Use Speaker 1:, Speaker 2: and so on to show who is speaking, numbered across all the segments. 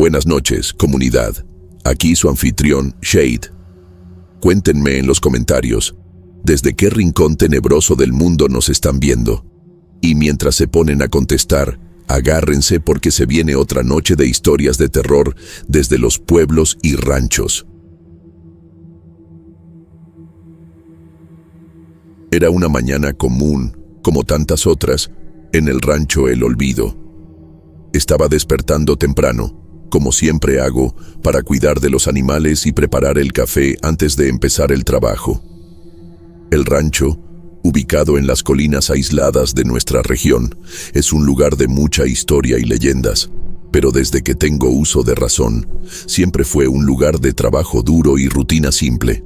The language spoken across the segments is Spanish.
Speaker 1: Buenas noches, comunidad. Aquí su anfitrión, Shade. Cuéntenme en los comentarios, ¿desde qué rincón tenebroso del mundo nos están viendo? Y mientras se ponen a contestar, agárrense porque se viene otra noche de historias de terror desde los pueblos y ranchos. Era una mañana común, como tantas otras, en el rancho El Olvido. Estaba despertando temprano, como siempre hago, para cuidar de los animales y preparar el café antes de empezar el trabajo. El rancho, ubicado en las colinas aisladas de nuestra región, es un lugar de mucha historia y leyendas, pero desde que tengo uso de razón, siempre fue un lugar de trabajo duro y rutina simple.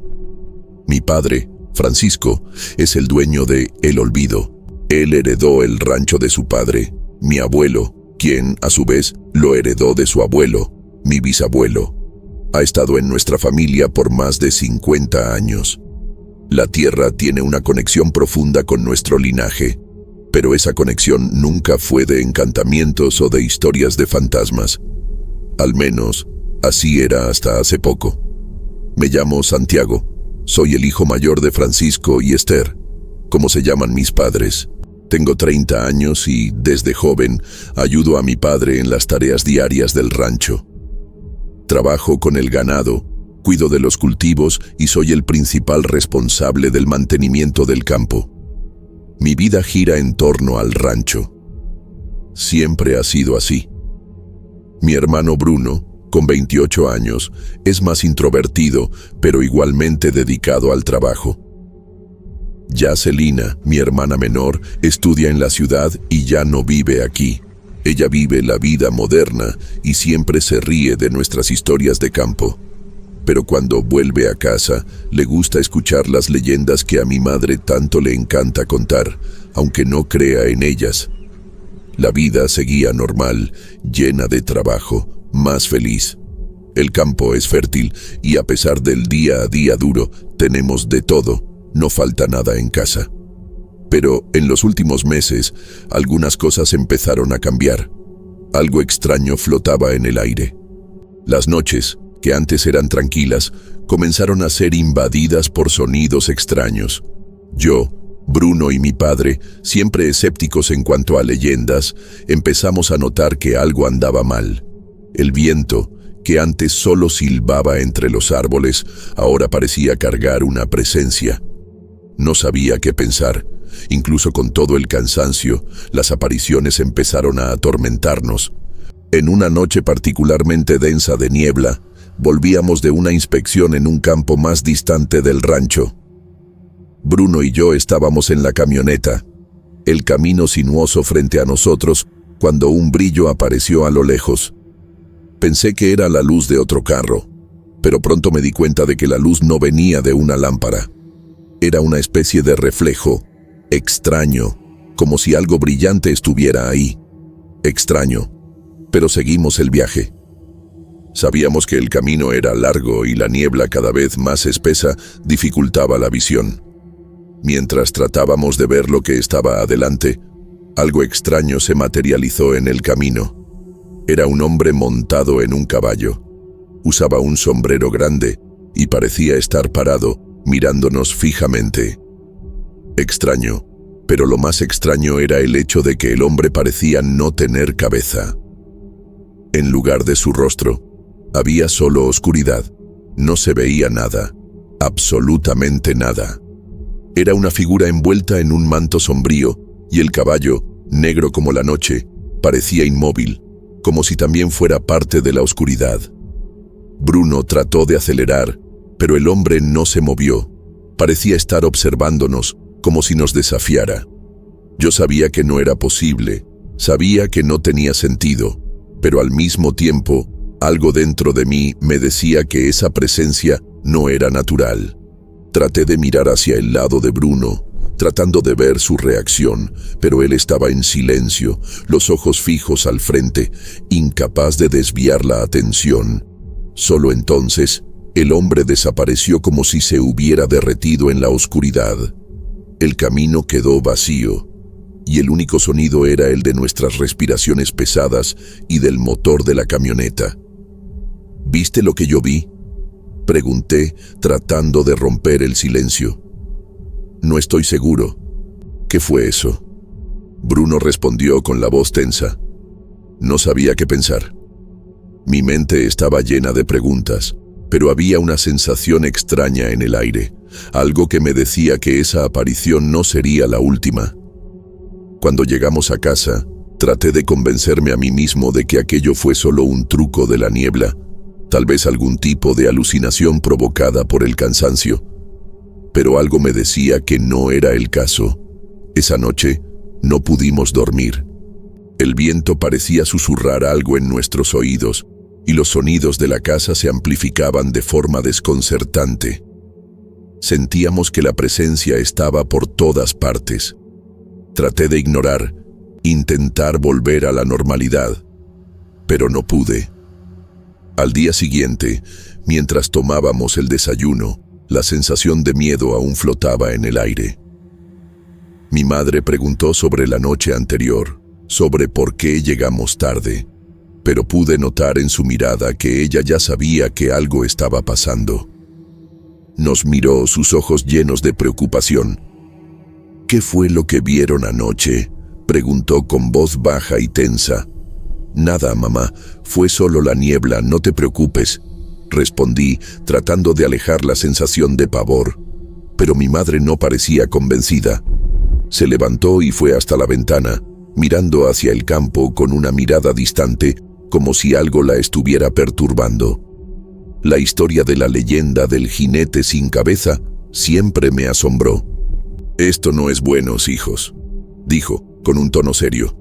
Speaker 1: Mi padre, Francisco, es el dueño de El Olvido. Él heredó el rancho de su padre, mi abuelo, quien, a su vez, lo heredó de su abuelo, mi bisabuelo. Ha estado en nuestra familia por más de 50 años. La tierra tiene una conexión profunda con nuestro linaje, pero esa conexión nunca fue de encantamientos o de historias de fantasmas. Al menos, así era hasta hace poco. Me llamo Santiago, soy el hijo mayor de Francisco y Esther, como se llaman mis padres. Tengo 30 años y, desde joven, ayudo a mi padre en las tareas diarias del rancho. Trabajo con el ganado, cuido de los cultivos y soy el principal responsable del mantenimiento del campo. Mi vida gira en torno al rancho. Siempre ha sido así. Mi hermano Bruno, con 28 años, es más introvertido, pero igualmente dedicado al trabajo. Ya Celina, mi hermana menor, estudia en la ciudad y ya no vive aquí. Ella vive la vida moderna y siempre se ríe de nuestras historias de campo. Pero cuando vuelve a casa, le gusta escuchar las leyendas que a mi madre tanto le encanta contar, aunque no crea en ellas. La vida seguía normal, llena de trabajo, más feliz. El campo es fértil y a pesar del día a día duro, tenemos de todo. No falta nada en casa. Pero en los últimos meses, algunas cosas empezaron a cambiar. Algo extraño flotaba en el aire. Las noches, que antes eran tranquilas, comenzaron a ser invadidas por sonidos extraños. Yo, Bruno y mi padre, siempre escépticos en cuanto a leyendas, empezamos a notar que algo andaba mal. El viento, que antes solo silbaba entre los árboles, ahora parecía cargar una presencia. No sabía qué pensar. Incluso con todo el cansancio, las apariciones empezaron a atormentarnos. En una noche particularmente densa de niebla, volvíamos de una inspección en un campo más distante del rancho. Bruno y yo estábamos en la camioneta, el camino sinuoso frente a nosotros, cuando un brillo apareció a lo lejos. Pensé que era la luz de otro carro, pero pronto me di cuenta de que la luz no venía de una lámpara. Era una especie de reflejo, extraño, como si algo brillante estuviera ahí. Extraño, pero seguimos el viaje. Sabíamos que el camino era largo y la niebla cada vez más espesa dificultaba la visión. Mientras tratábamos de ver lo que estaba adelante, algo extraño se materializó en el camino. Era un hombre montado en un caballo. Usaba un sombrero grande y parecía estar parado, mirándonos fijamente. Extraño, pero lo más extraño era el hecho de que el hombre parecía no tener cabeza. En lugar de su rostro, había solo oscuridad. No se veía nada, absolutamente nada. Era una figura envuelta en un manto sombrío, y el caballo, negro como la noche, parecía inmóvil, como si también fuera parte de la oscuridad. Bruno trató de acelerar, pero el hombre no se movió. Parecía estar observándonos, como si nos desafiara. Yo sabía que no era posible, sabía que no tenía sentido, pero al mismo tiempo, algo dentro de mí me decía que esa presencia no era natural. Traté de mirar hacia el lado de Bruno, tratando de ver su reacción, pero él estaba en silencio, los ojos fijos al frente, incapaz de desviar la atención. Solo entonces, el hombre desapareció como si se hubiera derretido en la oscuridad. El camino quedó vacío, y el único sonido era el de nuestras respiraciones pesadas y del motor de la camioneta. ¿Viste lo que yo vi?, pregunté, tratando de romper el silencio. No estoy seguro. ¿Qué fue eso?, Bruno respondió con la voz tensa. No sabía qué pensar. Mi mente estaba llena de preguntas, pero había una sensación extraña en el aire, algo que me decía que esa aparición no sería la última. Cuando llegamos a casa, traté de convencerme a mí mismo de que aquello fue solo un truco de la niebla, tal vez algún tipo de alucinación provocada por el cansancio. Pero algo me decía que no era el caso. Esa noche no pudimos dormir. El viento parecía susurrar algo en nuestros oídos, y los sonidos de la casa se amplificaban de forma desconcertante. Sentíamos que la presencia estaba por todas partes. Traté de ignorar, intentar volver a la normalidad, pero no pude. Al día siguiente, mientras tomábamos el desayuno, la sensación de miedo aún flotaba en el aire. Mi madre preguntó sobre la noche anterior, sobre por qué llegamos tarde, pero pude notar en su mirada que ella ya sabía que algo estaba pasando. Nos miró, sus ojos llenos de preocupación. ¿Qué fue lo que vieron anoche?, preguntó con voz baja y tensa. Nada, mamá, fue solo la niebla, no te preocupes, respondí, tratando de alejar la sensación de pavor. Pero mi madre no parecía convencida. Se levantó y fue hasta la ventana, mirando hacia el campo con una mirada distante, como si algo la estuviera perturbando. La historia de la leyenda del jinete sin cabeza siempre me asombró. Esto no es bueno, hijos, dijo, con un tono serio.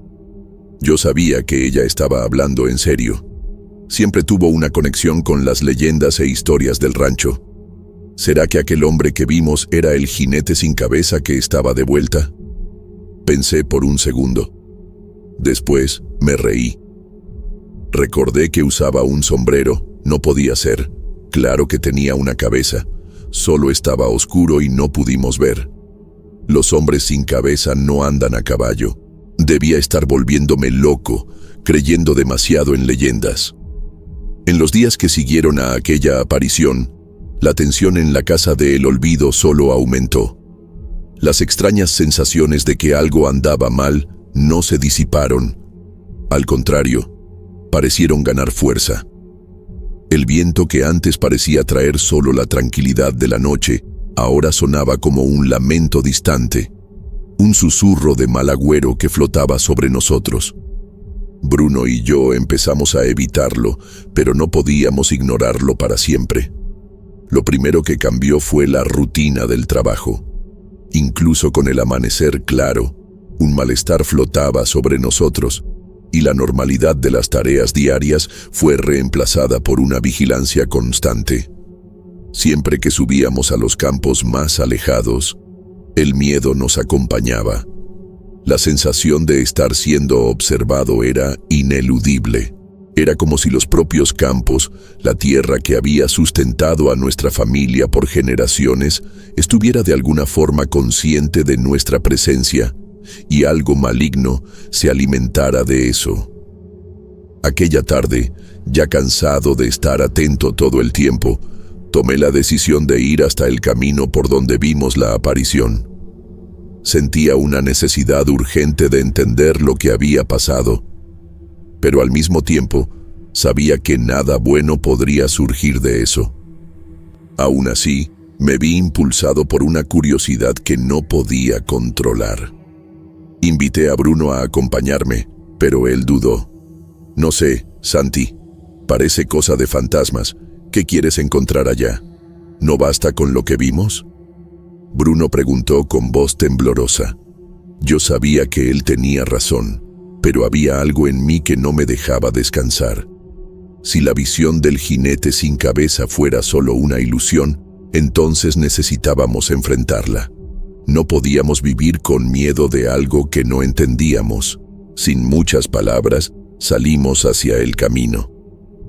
Speaker 1: Yo sabía que ella estaba hablando en serio. Siempre tuvo una conexión con las leyendas e historias del rancho. ¿Será que aquel hombre que vimos era el jinete sin cabeza que estaba de vuelta? Pensé por un segundo. Después me reí. Recordé que usaba un sombrero. No podía ser. Claro que tenía una cabeza. Solo estaba oscuro y no pudimos ver. Los hombres sin cabeza no andan a caballo. Debía estar volviéndome loco, creyendo demasiado en leyendas. En los días que siguieron a aquella aparición, la tensión en la casa de El Olvido solo aumentó. Las extrañas sensaciones de que algo andaba mal no se disiparon. Al contrario, parecieron ganar fuerza. El viento que antes parecía traer solo la tranquilidad de la noche, ahora sonaba como un lamento distante, un susurro de mal agüero que flotaba sobre nosotros. Bruno y yo empezamos a evitarlo, pero no podíamos ignorarlo para siempre. Lo primero que cambió fue la rutina del trabajo. Incluso con el amanecer claro, un malestar flotaba sobre nosotros, y la normalidad de las tareas diarias fue reemplazada por una vigilancia constante. Siempre que subíamos a los campos más alejados, el miedo nos acompañaba. La sensación de estar siendo observado era ineludible. Era como si los propios campos, la tierra que había sustentado a nuestra familia por generaciones, estuviera de alguna forma consciente de nuestra presencia, y algo maligno se alimentara de eso. Aquella tarde, ya cansado de estar atento todo el tiempo, tomé la decisión de ir hasta el camino por donde vimos la aparición. Sentía una necesidad urgente de entender lo que había pasado, pero al mismo tiempo sabía que nada bueno podría surgir de eso. Aún así, me vi impulsado por una curiosidad que no podía controlar. Invité a Bruno a acompañarme, pero él dudó. No sé, Santi, parece cosa de fantasmas. ¿Qué quieres encontrar allá? ¿No basta con lo que vimos?, Bruno preguntó con voz temblorosa. Yo sabía que él tenía razón, pero había algo en mí que no me dejaba descansar. Si la visión del jinete sin cabeza fuera solo una ilusión, entonces necesitábamos enfrentarla. No podíamos vivir con miedo de algo que no entendíamos. Sin muchas palabras, salimos hacia el camino.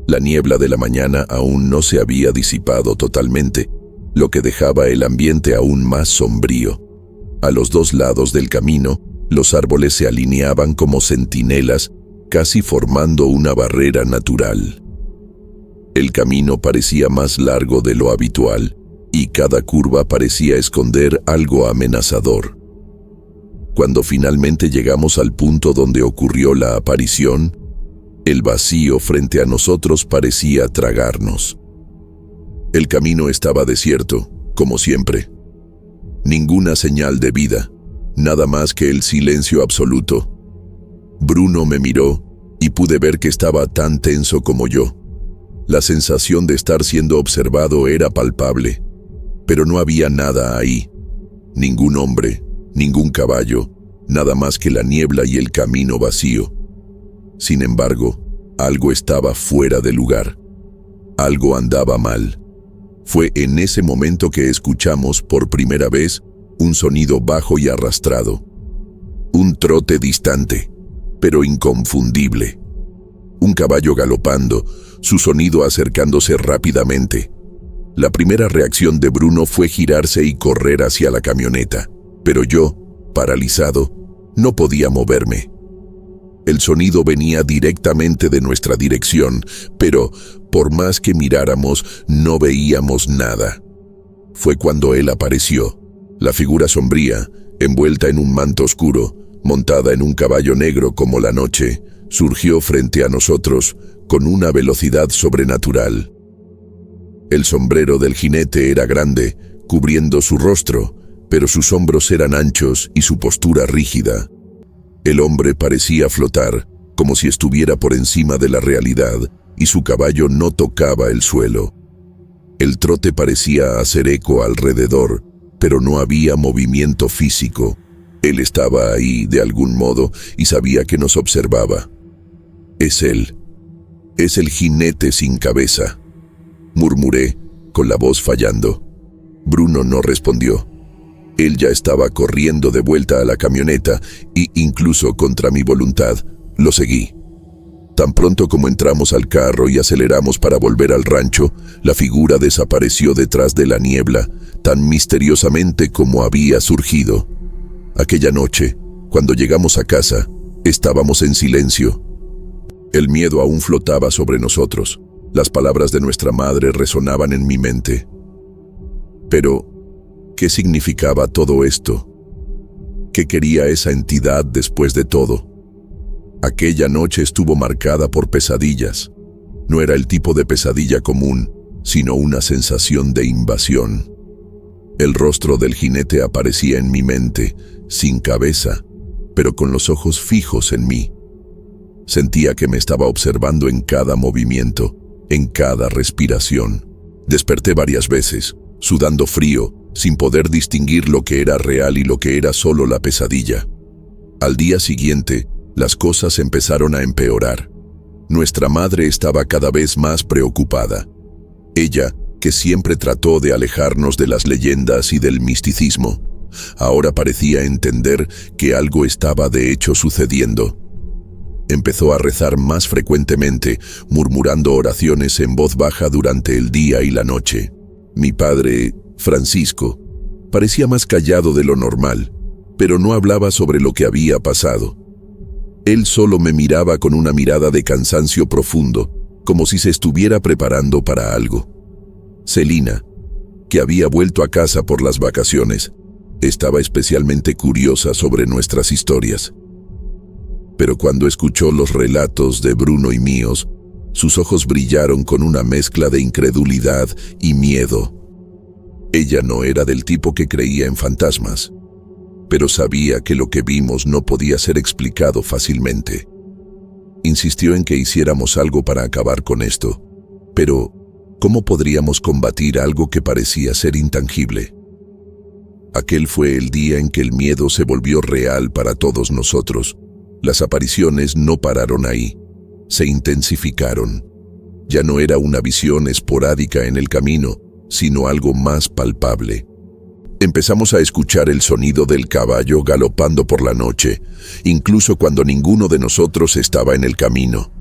Speaker 1: La niebla de la mañana aún no se había disipado totalmente, lo que dejaba el ambiente aún más sombrío. A los dos lados del camino, los árboles se alineaban como centinelas, casi formando una barrera natural. El camino parecía más largo de lo habitual, y cada curva parecía esconder algo amenazador. Cuando finalmente llegamos al punto donde ocurrió la aparición, el vacío frente a nosotros parecía tragarnos. El camino estaba desierto, como siempre. Ninguna señal de vida, nada más que el silencio absoluto. Bruno me miró y pude ver que estaba tan tenso como yo. La sensación de estar siendo observado era palpable, pero no había nada ahí. Ningún hombre, ningún caballo, nada más que la niebla y el camino vacío. Sin embargo, algo estaba fuera de lugar. Algo andaba mal. Fue en ese momento que escuchamos por primera vez un sonido bajo y arrastrado. Un trote distante, pero inconfundible. Un caballo galopando, su sonido acercándose rápidamente. La primera reacción de Bruno fue girarse y correr hacia la camioneta, pero yo, paralizado, no podía moverme. El sonido venía directamente de nuestra dirección, pero por más que miráramos, no veíamos nada. Fue cuando él apareció, la figura sombría, envuelta en un manto oscuro, montada en un caballo negro como la noche, surgió frente a nosotros con una velocidad sobrenatural. El sombrero del jinete era grande, cubriendo su rostro, pero sus hombros eran anchos y su postura rígida. El hombre parecía flotar, como si estuviera por encima de la realidad, y su caballo no tocaba el suelo. El trote parecía hacer eco alrededor, pero no había movimiento físico. Él estaba ahí de algún modo y sabía que nos observaba. Es él. Es el jinete sin cabeza, murmuré, con la voz fallando. Bruno no respondió. Él ya estaba corriendo de vuelta a la camioneta y, incluso contra mi voluntad, lo seguí. Tan pronto como entramos al carro y aceleramos para volver al rancho, la figura desapareció detrás de la niebla, tan misteriosamente como había surgido. Aquella noche, cuando llegamos a casa, estábamos en silencio. El miedo aún flotaba sobre nosotros. Las palabras de nuestra madre resonaban en mi mente. Pero, ¿qué significaba todo esto? ¿Qué quería esa entidad después de todo? Aquella noche estuvo marcada por pesadillas. No era el tipo de pesadilla común, sino una sensación de invasión. El rostro del jinete aparecía en mi mente, sin cabeza, pero con los ojos fijos en mí. Sentía que me estaba observando en cada movimiento, en cada respiración. Desperté varias veces, sudando frío, sin poder distinguir lo que era real y lo que era solo la pesadilla. Al día siguiente, las cosas empezaron a empeorar. Nuestra madre estaba cada vez más preocupada. Ella, que siempre trató de alejarnos de las leyendas y del misticismo, ahora parecía entender que algo estaba de hecho sucediendo. Empezó a rezar más frecuentemente, murmurando oraciones en voz baja durante el día y la noche. Mi padre, Francisco, parecía más callado de lo normal, pero no hablaba sobre lo que había pasado. Él solo me miraba con una mirada de cansancio profundo, como si se estuviera preparando para algo. Celina, que había vuelto a casa por las vacaciones, estaba especialmente curiosa sobre nuestras historias. Pero cuando escuchó los relatos de Bruno y míos, sus ojos brillaron con una mezcla de incredulidad y miedo. Ella no era del tipo que creía en fantasmas, pero sabía que lo que vimos no podía ser explicado fácilmente. Insistió en que hiciéramos algo para acabar con esto, pero ¿cómo podríamos combatir algo que parecía ser intangible? Aquel fue el día en que el miedo se volvió real para todos nosotros. Las apariciones no pararon ahí, se intensificaron. Ya no era una visión esporádica en el camino, sino algo más palpable. Empezamos a escuchar el sonido del caballo galopando por la noche, incluso cuando ninguno de nosotros estaba en el camino.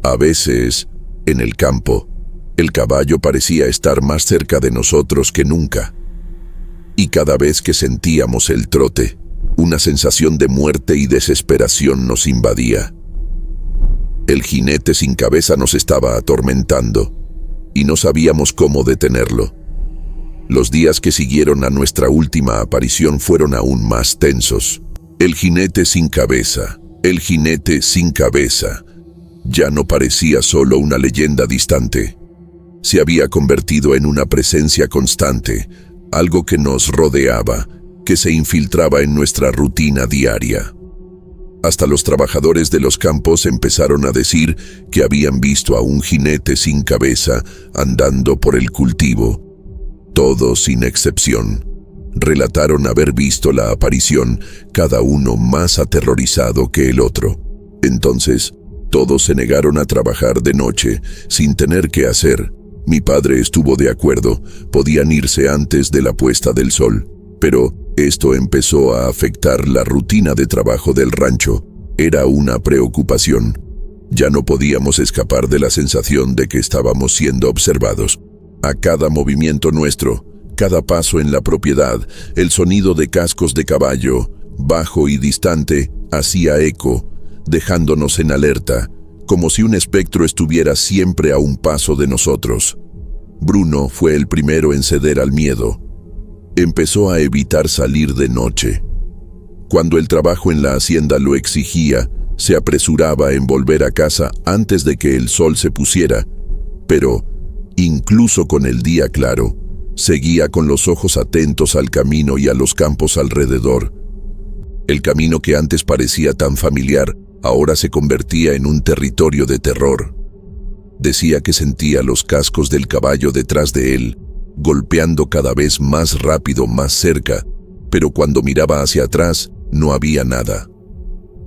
Speaker 1: A veces, en el campo, el caballo parecía estar más cerca de nosotros que nunca. Y cada vez que sentíamos el trote, una sensación de muerte y desesperación nos invadía. El jinete sin cabeza nos estaba atormentando, y no sabíamos cómo detenerlo. Los días que siguieron a nuestra última aparición fueron aún más tensos. El jinete sin cabeza, el jinete sin cabeza, ya no parecía solo una leyenda distante. Se había convertido en una presencia constante, algo que nos rodeaba, que se infiltraba en nuestra rutina diaria. Hasta los trabajadores de los campos empezaron a decir que habían visto a un jinete sin cabeza andando por el cultivo. Todos, sin excepción, relataron haber visto la aparición, cada uno más aterrorizado que el otro. Entonces, todos se negaron a trabajar de noche, sin tener qué hacer. Mi padre estuvo de acuerdo, podían irse antes de la puesta del sol, pero esto empezó a afectar la rutina de trabajo del rancho. Era una preocupación. Ya no podíamos escapar de la sensación de que estábamos siendo observados. A cada movimiento nuestro, cada paso en la propiedad, el sonido de cascos de caballo, bajo y distante, hacía eco, dejándonos en alerta, como si un espectro estuviera siempre a un paso de nosotros. Bruno fue el primero en ceder al miedo. Empezó a evitar salir de noche. Cuando el trabajo en la hacienda lo exigía, se apresuraba en volver a casa antes de que el sol se pusiera, pero, incluso con el día claro, seguía con los ojos atentos al camino y a los campos alrededor. El camino que antes parecía tan familiar, ahora se convertía en un territorio de terror. Decía que sentía los cascos del caballo detrás de él, golpeando cada vez más rápido, más cerca, pero cuando miraba hacia atrás, no había nada.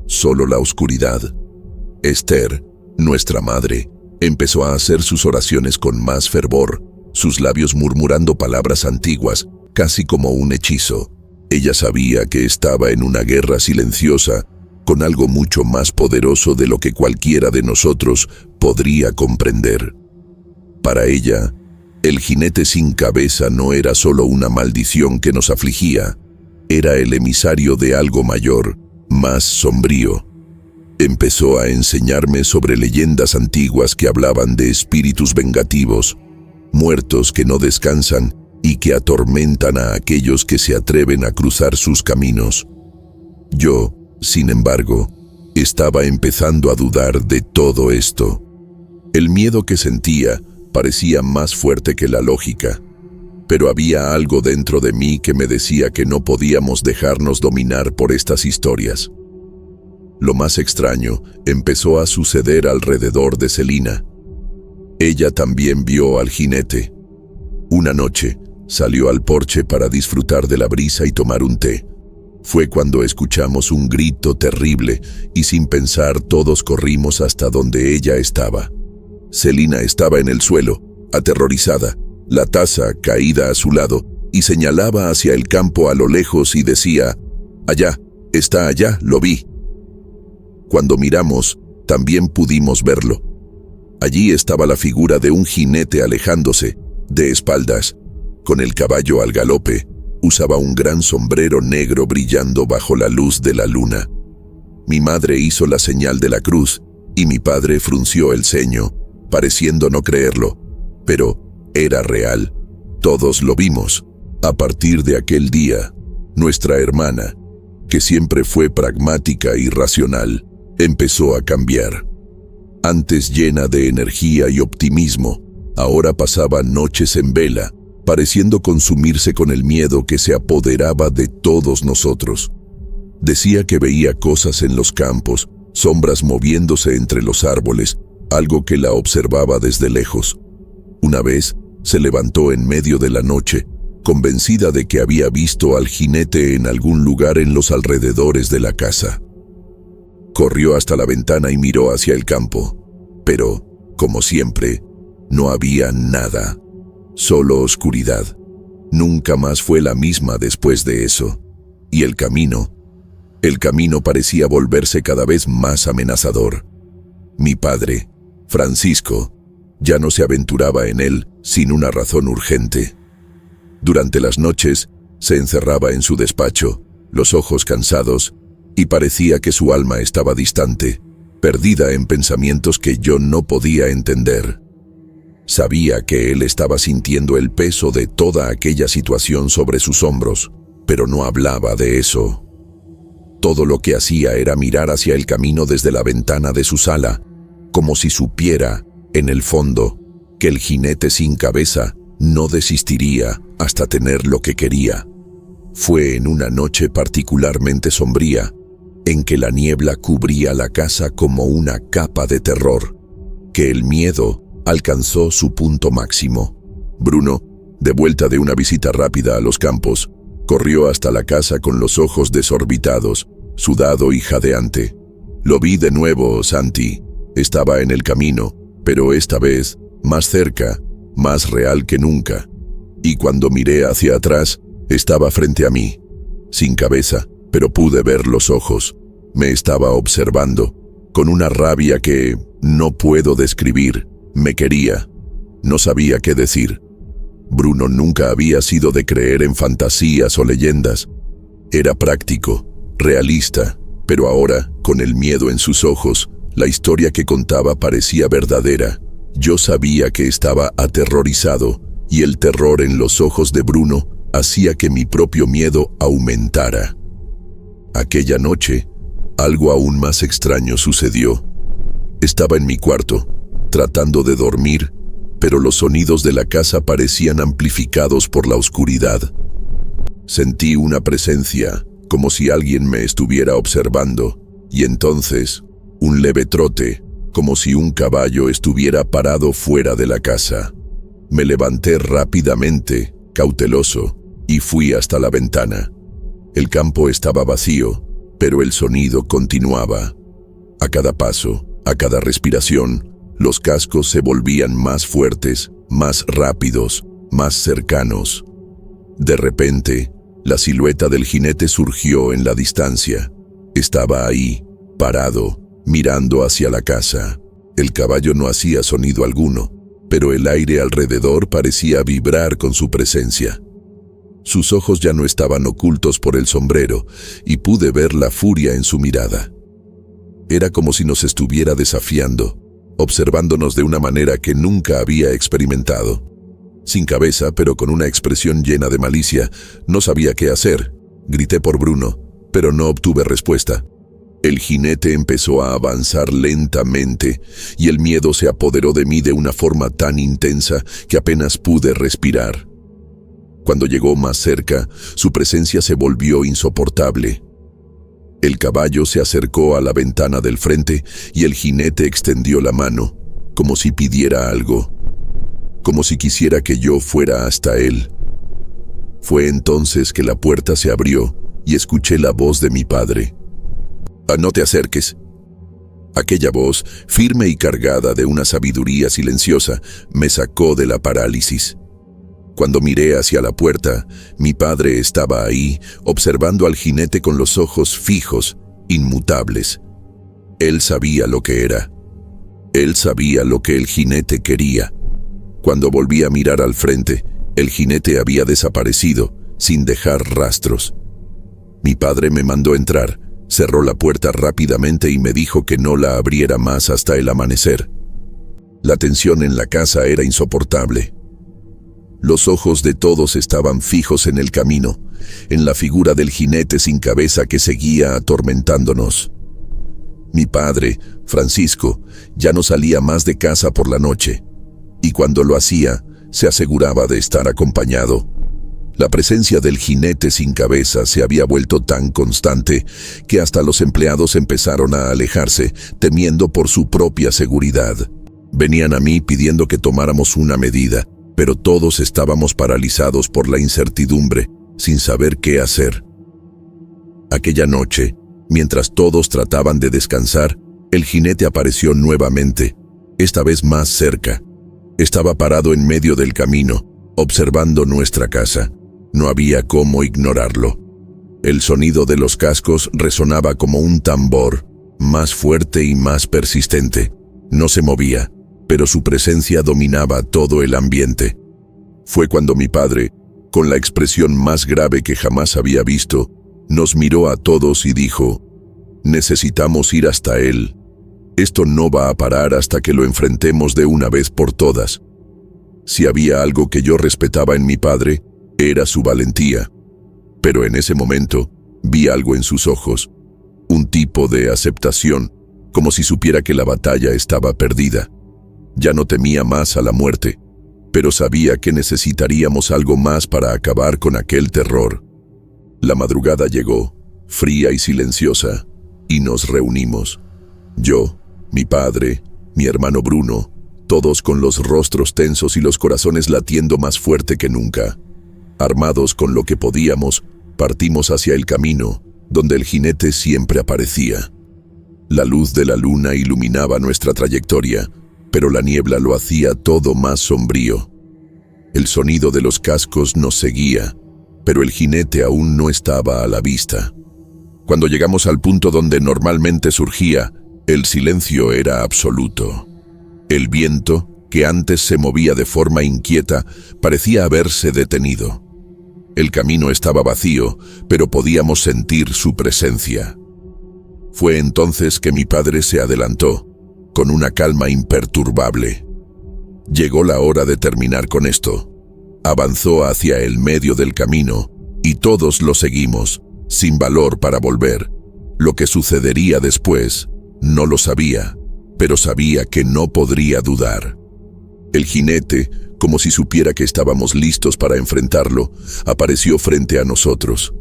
Speaker 1: Solo la oscuridad. Esther, nuestra madre, empezó a hacer sus oraciones con más fervor, sus labios murmurando palabras antiguas, casi como un hechizo. Ella sabía que estaba en una guerra silenciosa, con algo mucho más poderoso de lo que cualquiera de nosotros podría comprender. Para ella, el jinete sin cabeza no era solo una maldición que nos afligía, era el emisario de algo mayor, más sombrío. Empezó a enseñarme sobre leyendas antiguas que hablaban de espíritus vengativos, muertos que no descansan y que atormentan a aquellos que se atreven a cruzar sus caminos. Yo, sin embargo, estaba empezando a dudar de todo esto. El miedo que sentía parecía más fuerte que la lógica, pero había algo dentro de mí que me decía que no podíamos dejarnos dominar por estas historias. Lo más extraño empezó a suceder alrededor de Celina. Ella también vio al jinete. Una noche, salió al porche para disfrutar de la brisa y tomar un té. Fue cuando escuchamos un grito terrible y sin pensar todos corrimos hasta donde ella estaba. Celina estaba en el suelo, aterrorizada, la taza caída a su lado, y señalaba hacia el campo a lo lejos y decía: «Allá, está allá, lo vi». Cuando miramos, también pudimos verlo. Allí estaba la figura de un jinete alejándose, de espaldas, con el caballo al galope. Usaba un gran sombrero negro brillando bajo la luz de la luna. Mi madre hizo la señal de la cruz, y mi padre frunció el ceño, pareciendo no creerlo, pero era real. Todos lo vimos. A partir de aquel día, nuestra hermana, que siempre fue pragmática y racional, empezó a cambiar. Antes llena de energía y optimismo, ahora pasaba noches en vela, pareciendo consumirse con el miedo que se apoderaba de todos nosotros. Decía que veía cosas en los campos, sombras moviéndose entre los árboles, algo que la observaba desde lejos. Una vez, se levantó en medio de la noche, convencida de que había visto al jinete en algún lugar en los alrededores de la casa. Corrió hasta la ventana y miró hacia el campo, pero, como siempre, no había nada, solo oscuridad. Nunca más fue la misma después de eso. Y el camino parecía volverse cada vez más amenazador. Mi padre, Francisco, ya no se aventuraba en él sin una razón urgente. Durante las noches, se encerraba en su despacho, los ojos cansados, y parecía que su alma estaba distante, perdida en pensamientos que yo no podía entender. Sabía que él estaba sintiendo el peso de toda aquella situación sobre sus hombros, pero no hablaba de eso. Todo lo que hacía era mirar hacia el camino desde la ventana de su sala, como si supiera, en el fondo, que el jinete sin cabeza no desistiría hasta tener lo que quería. Fue en una noche particularmente sombría, en que la niebla cubría la casa como una capa de terror, que el miedo alcanzó su punto máximo. Bruno, de vuelta de una visita rápida a los campos, corrió hasta la casa con los ojos desorbitados, sudado y jadeante. Lo vi de nuevo, Santi. Estaba en el camino, pero esta vez más cerca, más real que nunca. Y cuando miré hacia atrás, estaba frente a mí, sin cabeza, pero pude ver los ojos. Me estaba observando, con una rabia que no puedo describir. Me quería. No sabía qué decir. Bruno nunca había sido de creer en fantasías o leyendas. Era práctico, realista, pero ahora, con el miedo en sus ojos, la historia que contaba parecía verdadera. Yo sabía que estaba aterrorizado, y el terror en los ojos de Bruno hacía que mi propio miedo aumentara. Aquella noche, algo aún más extraño sucedió. Estaba en mi cuarto, tratando de dormir, pero los sonidos de la casa parecían amplificados por la oscuridad. Sentí una presencia, como si alguien me estuviera observando, y entonces, un leve trote, como si un caballo estuviera parado fuera de la casa. Me levanté rápidamente, cauteloso, y fui hasta la ventana. El campo estaba vacío, pero el sonido continuaba. A cada paso, a cada respiración, los cascos se volvían más fuertes, más rápidos, más cercanos. De repente, la silueta del jinete surgió en la distancia. Estaba ahí, parado, mirando hacia la casa. El caballo no hacía sonido alguno, pero el aire alrededor parecía vibrar con su presencia. Sus ojos ya no estaban ocultos por el sombrero, y pude ver la furia en su mirada. Era como si nos estuviera desafiando, observándonos de una manera que nunca había experimentado. Sin cabeza, pero con una expresión llena de malicia, no sabía qué hacer. Grité por Bruno, pero no obtuve respuesta. El jinete empezó a avanzar lentamente, y el miedo se apoderó de mí de una forma tan intensa que apenas pude respirar. Cuando llegó más cerca, su presencia se volvió insoportable. El caballo se acercó a la ventana del frente y el jinete extendió la mano, como si pidiera algo, como si quisiera que yo fuera hasta él. Fue entonces que la puerta se abrió y escuché la voz de mi padre. «No te acerques». Aquella voz, firme y cargada de una sabiduría silenciosa, me sacó de la parálisis. Cuando miré hacia la puerta, mi padre estaba ahí, observando al jinete con los ojos fijos, inmutables. Él sabía lo que era. Él sabía lo que el jinete quería. Cuando volví a mirar al frente, el jinete había desaparecido, sin dejar rastros. Mi padre me mandó entrar, cerró la puerta rápidamente y me dijo que no la abriera más hasta el amanecer. La tensión en la casa era insoportable. Los ojos de todos estaban fijos en el camino, en la figura del jinete sin cabeza que seguía atormentándonos. Mi padre, Francisco, ya no salía más de casa por la noche, y cuando lo hacía, se aseguraba de estar acompañado. La presencia del jinete sin cabeza se había vuelto tan constante que hasta los empleados empezaron a alejarse, temiendo por su propia seguridad. Venían a mí pidiendo que tomáramos una medida, pero todos estábamos paralizados por la incertidumbre, sin saber qué hacer. Aquella noche, mientras todos trataban de descansar, el jinete apareció nuevamente, esta vez más cerca. Estaba parado en medio del camino, observando nuestra casa. No había cómo ignorarlo. El sonido de los cascos resonaba como un tambor, más fuerte y más persistente. No se movía, pero su presencia dominaba todo el ambiente. Fue cuando mi padre, con la expresión más grave que jamás había visto, nos miró a todos y dijo: «Necesitamos ir hasta él. Esto no va a parar hasta que lo enfrentemos de una vez por todas». Si había algo que yo respetaba en mi padre, era su valentía. Pero en ese momento, vi algo en sus ojos, un tipo de aceptación, como si supiera que la batalla estaba perdida. Ya no temía más a la muerte, pero sabía que necesitaríamos algo más para acabar con aquel terror. La madrugada llegó, fría y silenciosa, y nos reunimos. Yo, mi padre, mi hermano Bruno, todos con los rostros tensos y los corazones latiendo más fuerte que nunca. Armados con lo que podíamos, partimos hacia el camino, donde el jinete siempre aparecía. La luz de la luna iluminaba nuestra trayectoria, pero la niebla lo hacía todo más sombrío. El sonido de los cascos nos seguía, pero el jinete aún no estaba a la vista. Cuando llegamos al punto donde normalmente surgía, el silencio era absoluto. El viento, que antes se movía de forma inquieta, parecía haberse detenido. El camino estaba vacío, pero podíamos sentir su presencia. Fue entonces que mi padre se adelantó, con una calma imperturbable. Llegó la hora de terminar con esto. Avanzó hacia el medio del camino, y todos lo seguimos, sin valor para volver. Lo que sucedería después, no lo sabía, pero sabía que no podría dudar. El jinete, como si supiera que estábamos listos para enfrentarlo, apareció frente a nosotros.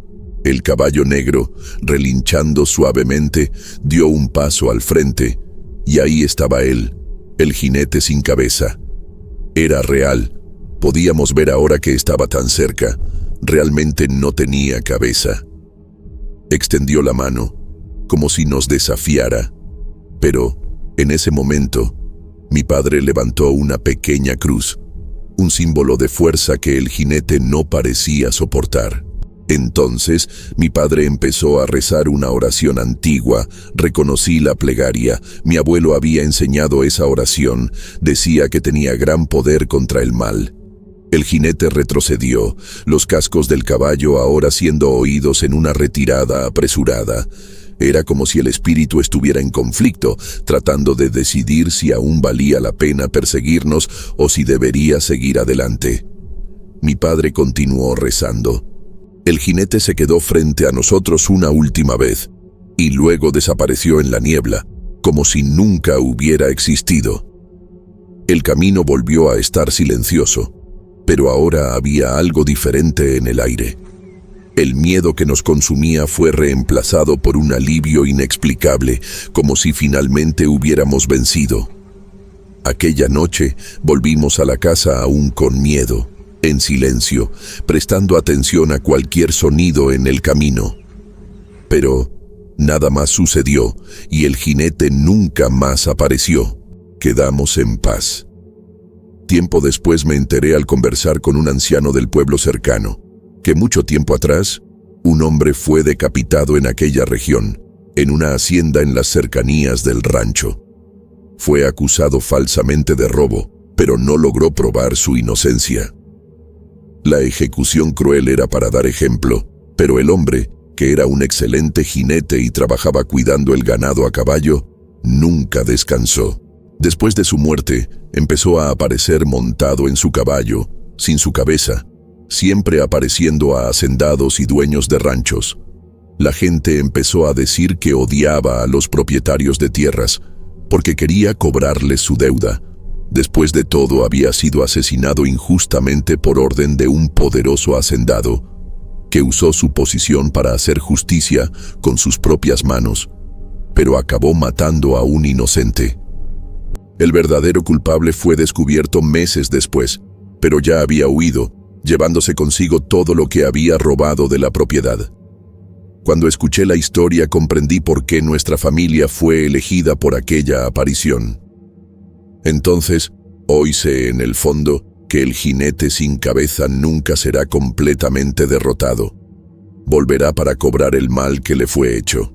Speaker 1: El caballo negro, relinchando suavemente, dio un paso al frente, y ahí estaba él, el jinete sin cabeza. Era real. Podíamos ver ahora que estaba tan cerca. Realmente no tenía cabeza. Extendió la mano, como si nos desafiara. Pero, en ese momento, mi padre levantó una pequeña cruz, un símbolo de fuerza que el jinete no parecía soportar. Entonces, mi padre empezó a rezar una oración antigua. Reconocí la plegaria. Mi abuelo había enseñado esa oración. Decía que tenía gran poder contra el mal. El jinete retrocedió, los cascos del caballo ahora siendo oídos en una retirada apresurada. Era como si el espíritu estuviera en conflicto, tratando de decidir si aún valía la pena perseguirnos o si debería seguir adelante. Mi padre continuó rezando. El jinete se quedó frente a nosotros una última vez, y luego desapareció en la niebla, como si nunca hubiera existido. El camino volvió a estar silencioso, pero ahora había algo diferente en el aire. El miedo que nos consumía fue reemplazado por un alivio inexplicable, como si finalmente hubiéramos vencido. Aquella noche volvimos a la casa aún con miedo, en silencio, prestando atención a cualquier sonido en el camino. Pero nada más sucedió y el jinete nunca más apareció. Quedamos en paz. Tiempo después me enteré al conversar con un anciano del pueblo cercano, que mucho tiempo atrás, un hombre fue decapitado en aquella región, en una hacienda en las cercanías del rancho. Fue acusado falsamente de robo, pero no logró probar su inocencia. La ejecución cruel era para dar ejemplo, pero el hombre, que era un excelente jinete y trabajaba cuidando el ganado a caballo, nunca descansó. Después de su muerte, empezó a aparecer montado en su caballo, sin su cabeza, siempre apareciendo a hacendados y dueños de ranchos. La gente empezó a decir que odiaba a los propietarios de tierras, porque quería cobrarles su deuda. Después de todo, había sido asesinado injustamente por orden de un poderoso hacendado, que usó su posición para hacer justicia con sus propias manos, pero acabó matando a un inocente. El verdadero culpable fue descubierto meses después, pero ya había huido, llevándose consigo todo lo que había robado de la propiedad. Cuando escuché la historia, comprendí por qué nuestra familia fue elegida por aquella aparición. Entonces, hoy sé en el fondo que el jinete sin cabeza nunca será completamente derrotado. Volverá para cobrar el mal que le fue hecho.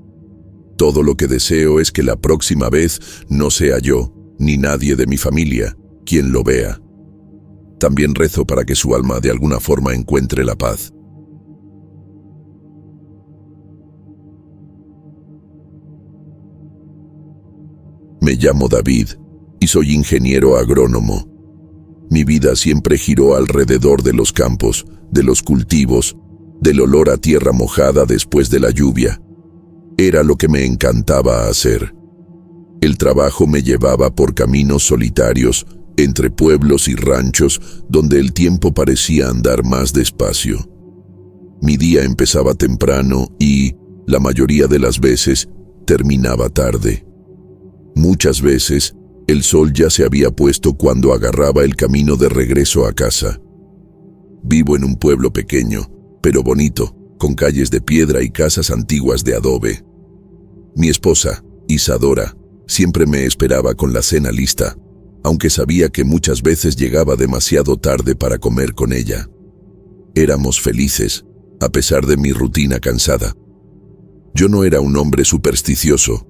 Speaker 1: Todo lo que deseo es que la próxima vez no sea yo, ni nadie de mi familia, quien lo vea. También rezo para que su alma de alguna forma encuentre la paz. Me llamo David y soy ingeniero agrónomo. Mi vida siempre giró alrededor de los campos, de los cultivos, del olor a tierra mojada después de la lluvia. Era lo que me encantaba hacer. El trabajo me llevaba por caminos solitarios, entre pueblos y ranchos, donde el tiempo parecía andar más despacio. Mi día empezaba temprano y, la mayoría de las veces, terminaba tarde. Muchas veces, el sol ya se había puesto cuando agarraba el camino de regreso a casa. Vivo en un pueblo pequeño, pero bonito, con calles de piedra y casas antiguas de adobe. Mi esposa, Isadora, siempre me esperaba con la cena lista, aunque sabía que muchas veces llegaba demasiado tarde para comer con ella. Éramos felices, a pesar de mi rutina cansada. Yo no era un hombre supersticioso.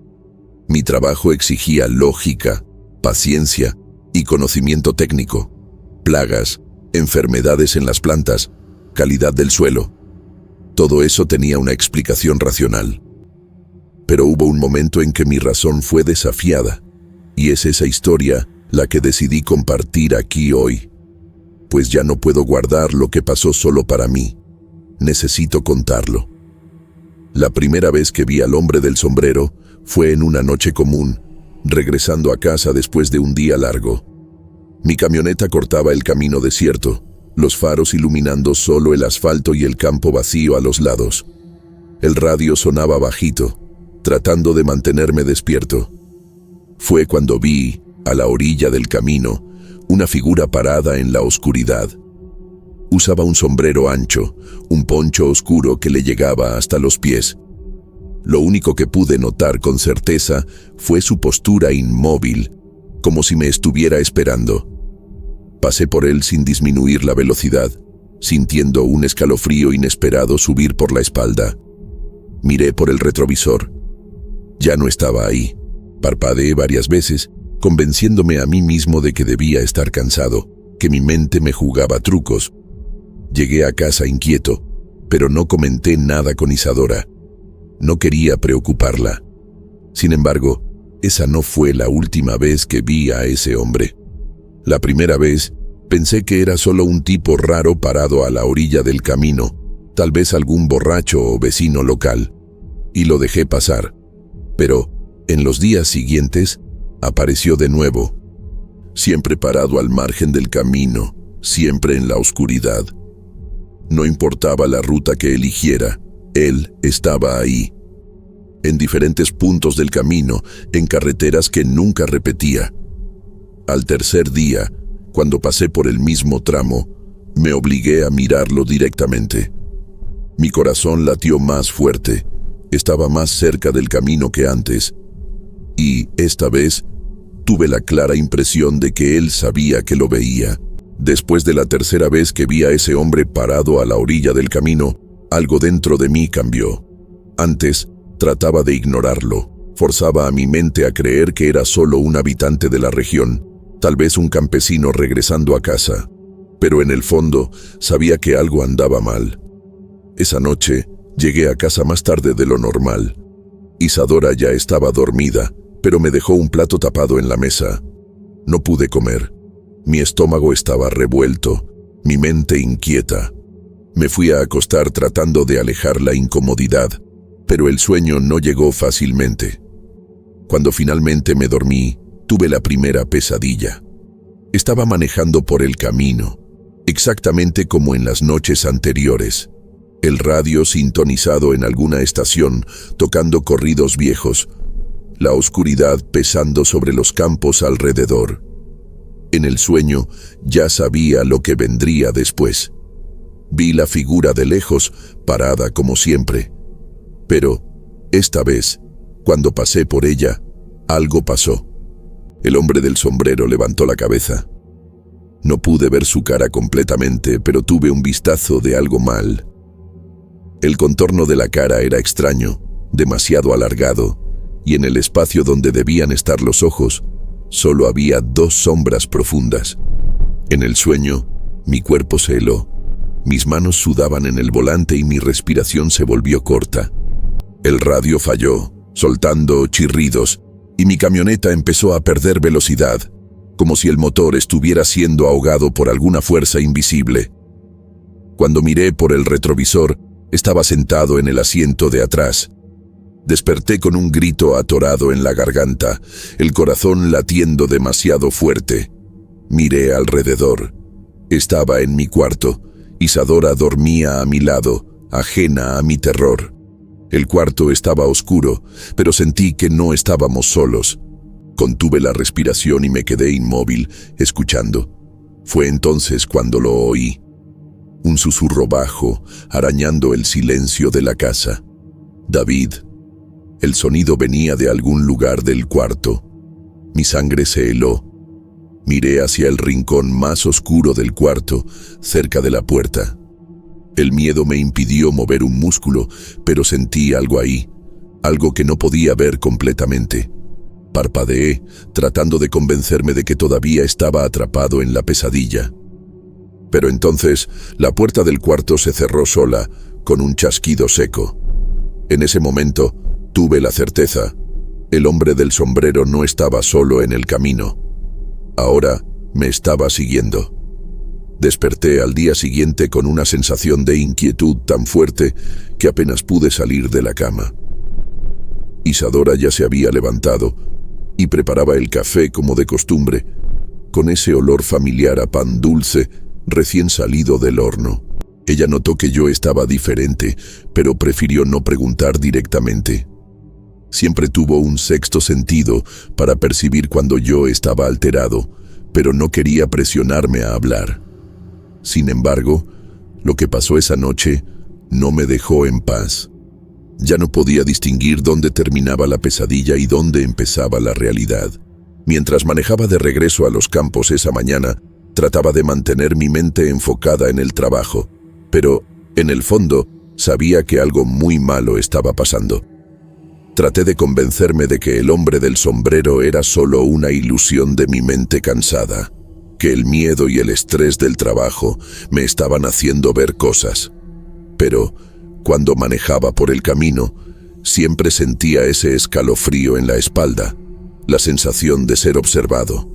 Speaker 1: Mi trabajo exigía lógica, paciencia y conocimiento técnico. Plagas, enfermedades en las plantas, calidad del suelo. Todo eso tenía una explicación racional. Pero hubo un momento en que mi razón fue desafiada, y es esa historia la que decidí compartir aquí hoy. Pues ya no puedo guardar lo que pasó solo para mí. Necesito contarlo. La primera vez que vi al hombre del sombrero fue en una noche común, regresando a casa después de un día largo. Mi camioneta cortaba el camino desierto, los faros iluminando solo el asfalto y el campo vacío a los lados. El radio sonaba bajito, tratando de mantenerme despierto. Fue cuando vi, a la orilla del camino, una figura parada en la oscuridad. Usaba un sombrero ancho, un poncho oscuro que le llegaba hasta los pies. Lo único que pude notar con certeza fue su postura inmóvil, como si me estuviera esperando. Pasé por él sin disminuir la velocidad, sintiendo un escalofrío inesperado subir por la espalda. Miré por el retrovisor. Ya no estaba ahí. Parpadeé varias veces, convenciéndome a mí mismo de que debía estar cansado, que mi mente me jugaba trucos. Llegué a casa inquieto, pero no comenté nada con Isadora. No quería preocuparla. Sin embargo, esa no fue la última vez que vi a ese hombre. La primera vez, pensé que era solo un tipo raro parado a la orilla del camino, tal vez algún borracho o vecino local, y lo dejé pasar. Pero, en los días siguientes, apareció de nuevo, siempre parado al margen del camino, siempre en la oscuridad. No importaba la ruta que eligiera, él estaba ahí. En diferentes puntos del camino, en carreteras que nunca repetía. Al tercer día, cuando pasé por el mismo tramo, me obligué a mirarlo directamente. Mi corazón latió más fuerte, estaba más cerca del camino que antes. Y, esta vez, tuve la clara impresión de que él sabía que lo veía. Después de la tercera vez que vi a ese hombre parado a la orilla del camino, algo dentro de mí cambió. Antes, trataba de ignorarlo. Forzaba a mi mente a creer que era solo un habitante de la región, tal vez un campesino regresando a casa. Pero en el fondo, sabía que algo andaba mal. Esa noche, llegué a casa más tarde de lo normal. Isadora ya estaba dormida, pero me dejó un plato tapado en la mesa. No pude comer. Mi estómago estaba revuelto, mi mente inquieta. Me fui a acostar tratando de alejar la incomodidad, pero el sueño no llegó fácilmente. Cuando finalmente me dormí, tuve la primera pesadilla. Estaba manejando por el camino, exactamente como en las noches anteriores. El radio sintonizado en alguna estación, tocando corridos viejos, la oscuridad pesando sobre los campos alrededor. En el sueño ya sabía lo que vendría después. Vi la figura de lejos, parada como siempre. Pero, esta vez, cuando pasé por ella, algo pasó. El hombre del sombrero levantó la cabeza. No pude ver su cara completamente, pero tuve un vistazo de algo mal. El contorno de la cara era extraño, demasiado alargado, y en el espacio donde debían estar los ojos, solo había dos sombras profundas. En el sueño, mi cuerpo se heló, mis manos sudaban en el volante y mi respiración se volvió corta. El radio falló, soltando chirridos, y mi camioneta empezó a perder velocidad. como si el motor estuviera siendo ahogado por alguna fuerza invisible. Cuando miré por el retrovisor, estaba sentado en el asiento de atrás. Desperté con un grito atorado en la garganta, el corazón latiendo demasiado fuerte. Miré alrededor. Estaba en mi cuarto. Isadora dormía a mi lado, ajena a mi terror. El cuarto estaba oscuro, pero sentí que no estábamos solos. Contuve la respiración y me quedé inmóvil, escuchando. Fue entonces cuando lo oí. Un susurro bajo, arañando el silencio de la casa. David. El sonido venía de algún lugar del cuarto. Mi sangre se heló. Miré hacia el rincón más oscuro del cuarto, cerca de la puerta. El miedo me impidió mover un músculo, pero sentí algo ahí, algo que no podía ver completamente. Parpadeé, tratando de convencerme de que todavía estaba atrapado en la pesadilla. Pero entonces, la puerta del cuarto se cerró sola, con un chasquido seco. En ese momento, tuve la certeza. El hombre del sombrero no estaba solo en el camino. Ahora me estaba siguiendo. Desperté al día siguiente con una sensación de inquietud tan fuerte que apenas pude salir de la cama. Isadora ya se había levantado y preparaba el café como de costumbre, con ese olor familiar a pan dulce recién salido del horno. Ella notó que yo estaba diferente, pero prefirió no preguntar directamente. Siempre tuvo un sexto sentido para percibir cuando yo estaba alterado, pero no quería presionarme a hablar. Sin embargo, lo que pasó esa noche no me dejó en paz. Ya no podía distinguir dónde terminaba la pesadilla y dónde empezaba la realidad. Mientras manejaba de regreso a los campos esa mañana, trataba de mantener mi mente enfocada en el trabajo, pero, en el fondo, sabía que algo muy malo estaba pasando. Traté de convencerme de que el hombre del sombrero era solo una ilusión de mi mente cansada, que el miedo y el estrés del trabajo me estaban haciendo ver cosas. Pero, cuando manejaba por el camino, siempre sentía ese escalofrío en la espalda, la sensación de ser observado.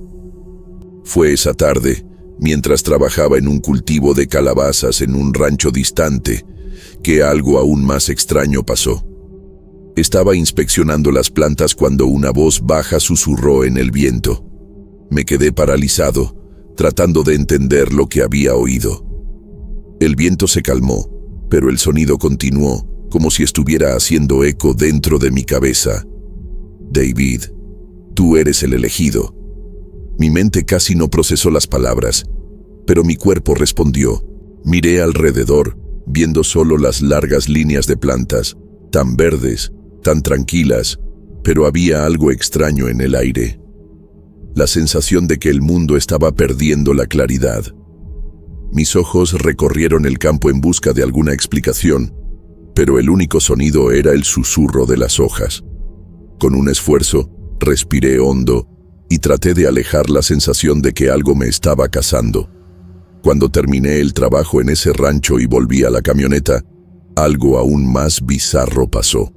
Speaker 1: Fue esa tarde, mientras trabajaba en un cultivo de calabazas en un rancho distante, que algo aún más extraño pasó. Estaba inspeccionando las plantas cuando una voz baja susurró en el viento. Me quedé paralizado, tratando de entender lo que había oído. El viento se calmó, pero el sonido continuó, como si estuviera haciendo eco dentro de mi cabeza. David, tú eres el elegido. Mi mente casi no procesó las palabras, pero mi cuerpo respondió. Miré alrededor, viendo solo las largas líneas de plantas, tan verdes, tan tranquilas, pero había algo extraño en el aire. La sensación de que el mundo estaba perdiendo la claridad. Mis ojos recorrieron el campo en busca de alguna explicación, pero el único sonido era el susurro de las hojas. Con un esfuerzo, respiré hondo y traté de alejar la sensación de que algo me estaba cazando. Cuando terminé el trabajo en ese rancho y volví a la camioneta, algo aún más bizarro pasó.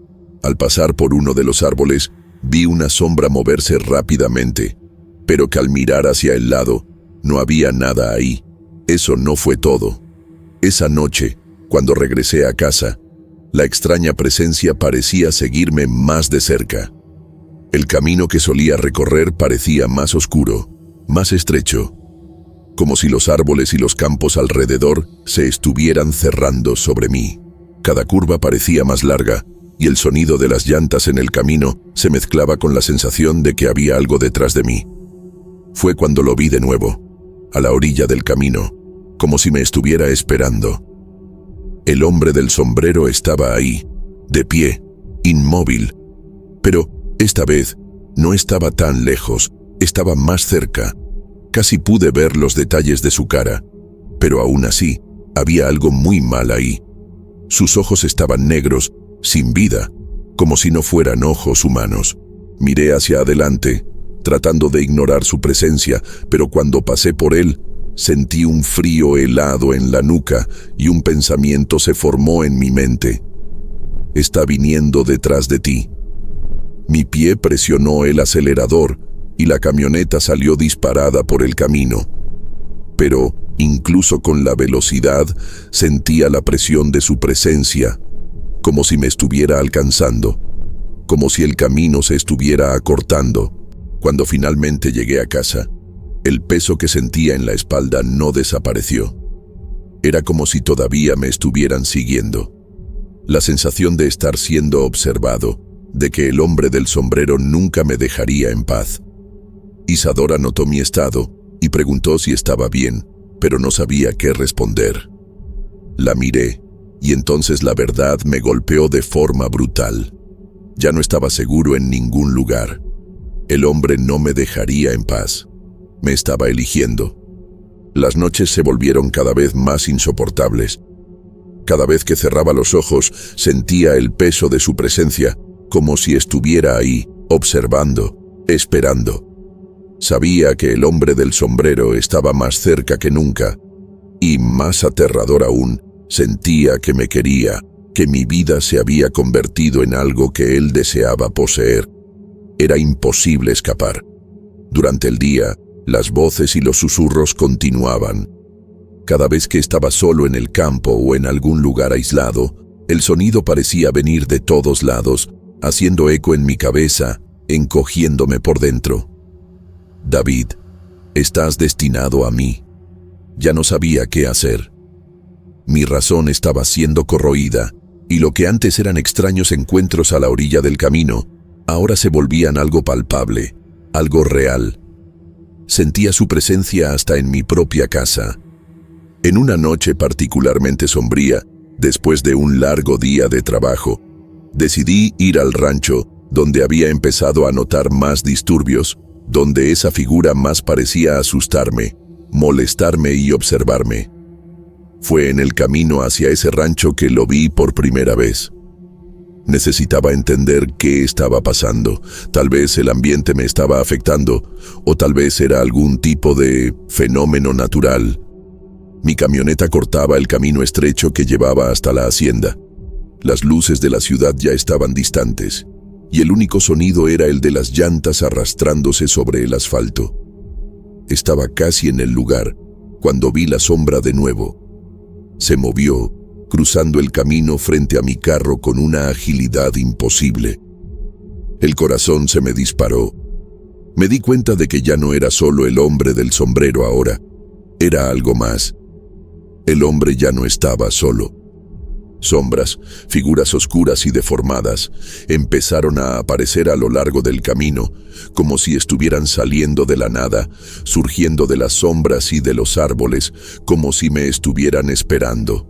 Speaker 1: Al pasar por uno de los árboles, vi una sombra moverse rápidamente, pero que al mirar hacia el lado, no había nada ahí. Eso no fue todo. Esa noche, cuando regresé a casa, la extraña presencia parecía seguirme más de cerca. El camino que solía recorrer parecía más oscuro, más estrecho, como si los árboles y los campos alrededor se estuvieran cerrando sobre mí. Cada curva parecía más larga, y el sonido de las llantas en el camino se mezclaba con la sensación de que había algo detrás de mí. Fue cuando lo vi de nuevo, a la orilla del camino, como si me estuviera esperando. El hombre del sombrero estaba ahí, de pie, inmóvil, pero esta vez no estaba tan lejos, estaba más cerca. Casi pude ver los detalles de su cara, pero aún así había algo muy mal ahí. Sus ojos estaban negros, sin vida, como si no fueran ojos humanos. Miré hacia adelante, tratando de ignorar su presencia, pero cuando pasé por él, sentí un frío helado en la nuca y un pensamiento se formó en mi mente. Está viniendo detrás de ti. Mi pie presionó el acelerador y la camioneta salió disparada por el camino. Pero, incluso con la velocidad, sentía la presión de su presencia, como si me estuviera alcanzando, como si el camino se estuviera acortando. Cuando finalmente llegué a casa, el peso que sentía en la espalda no desapareció. Era como si todavía me estuvieran siguiendo. La sensación de estar siendo observado, de que el hombre del sombrero nunca me dejaría en paz. Isadora notó mi estado y preguntó si estaba bien, pero no sabía qué responder. La miré, y entonces la verdad me golpeó de forma brutal. Ya no estaba seguro en ningún lugar. El hombre no me dejaría en paz. Me estaba eligiendo. Las noches se volvieron cada vez más insoportables. Cada vez que cerraba los ojos, sentía el peso de su presencia, como si estuviera ahí, observando, esperando. Sabía que el hombre del sombrero estaba más cerca que nunca, y más aterrador aún, sentía que me quería, que mi vida se había convertido en algo que él deseaba poseer. Era imposible escapar. Durante el día, las voces y los susurros continuaban. Cada vez que estaba solo en el campo o en algún lugar aislado, el sonido parecía venir de todos lados, haciendo eco en mi cabeza, encogiéndome por dentro. David, estás destinado a mí. Ya no sabía qué hacer. Mi razón estaba siendo corroída, y lo que antes eran extraños encuentros a la orilla del camino, ahora se volvían algo palpable, algo real. Sentía su presencia hasta en mi propia casa. En una noche particularmente sombría, después de un largo día de trabajo, decidí ir al rancho, donde había empezado a notar más disturbios, donde esa figura más parecía asustarme, molestarme y observarme. Fue en el camino hacia ese rancho que lo vi por primera vez. Necesitaba entender qué estaba pasando. Tal vez el ambiente me estaba afectando, o tal vez era algún tipo de fenómeno natural. Mi camioneta cortaba el camino estrecho que llevaba hasta la hacienda. Las luces de la ciudad ya estaban distantes, y el único sonido era el de las llantas arrastrándose sobre el asfalto. Estaba casi en el lugar, cuando vi la sombra de nuevo. Se movió, cruzando el camino frente a mi carro con una agilidad imposible. El corazón se me disparó. Me di cuenta de que ya no era solo el hombre del sombrero ahora, era algo más. El hombre ya no estaba solo. Sombras, figuras oscuras y deformadas, empezaron a aparecer a lo largo del camino, como si estuvieran saliendo de la nada, surgiendo de las sombras y de los árboles, como si me estuvieran esperando.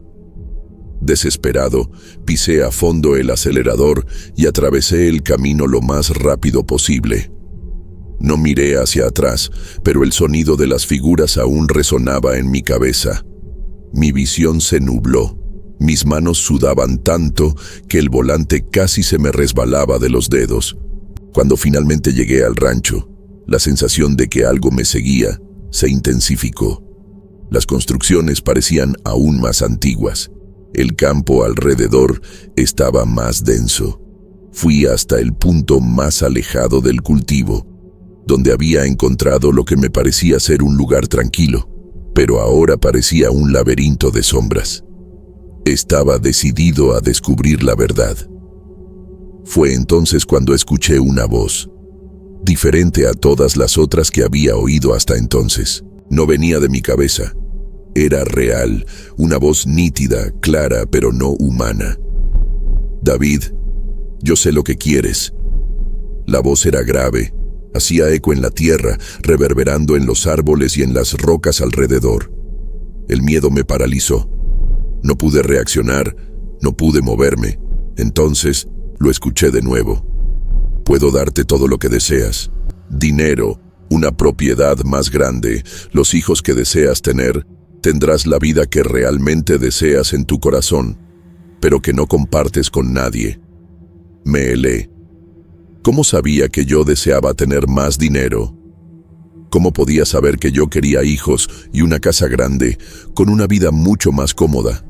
Speaker 1: Desesperado, pisé a fondo el acelerador y atravesé el camino lo más rápido posible. No miré hacia atrás, pero el sonido de las figuras aún resonaba en mi cabeza. Mi visión se nubló. Mis manos sudaban tanto que el volante casi se me resbalaba de los dedos. Cuando finalmente llegué al rancho, la sensación de que algo me seguía se intensificó. Las construcciones parecían aún más antiguas. El campo alrededor estaba más denso. Fui hasta el punto más alejado del cultivo, donde había encontrado lo que me parecía ser un lugar tranquilo, pero ahora parecía un laberinto de sombras. Estaba decidido a descubrir la verdad. Fue entonces cuando escuché una voz, diferente a todas las otras que había oído hasta entonces. No venía de mi cabeza. Era real, una voz nítida, clara, pero no humana. David, yo sé lo que quieres. La voz era grave, hacía eco en la tierra, reverberando en los árboles y en las rocas alrededor. El miedo me paralizó. No pude reaccionar, no pude moverme. Entonces, lo escuché de nuevo. Puedo darte todo lo que deseas. Dinero, una propiedad más grande, los hijos que deseas tener. Tendrás la vida que realmente deseas en tu corazón, pero que no compartes con nadie. Me helé. ¿Cómo sabía que yo deseaba tener más dinero? ¿Cómo podía saber que yo quería hijos y una casa grande, con una vida mucho más cómoda?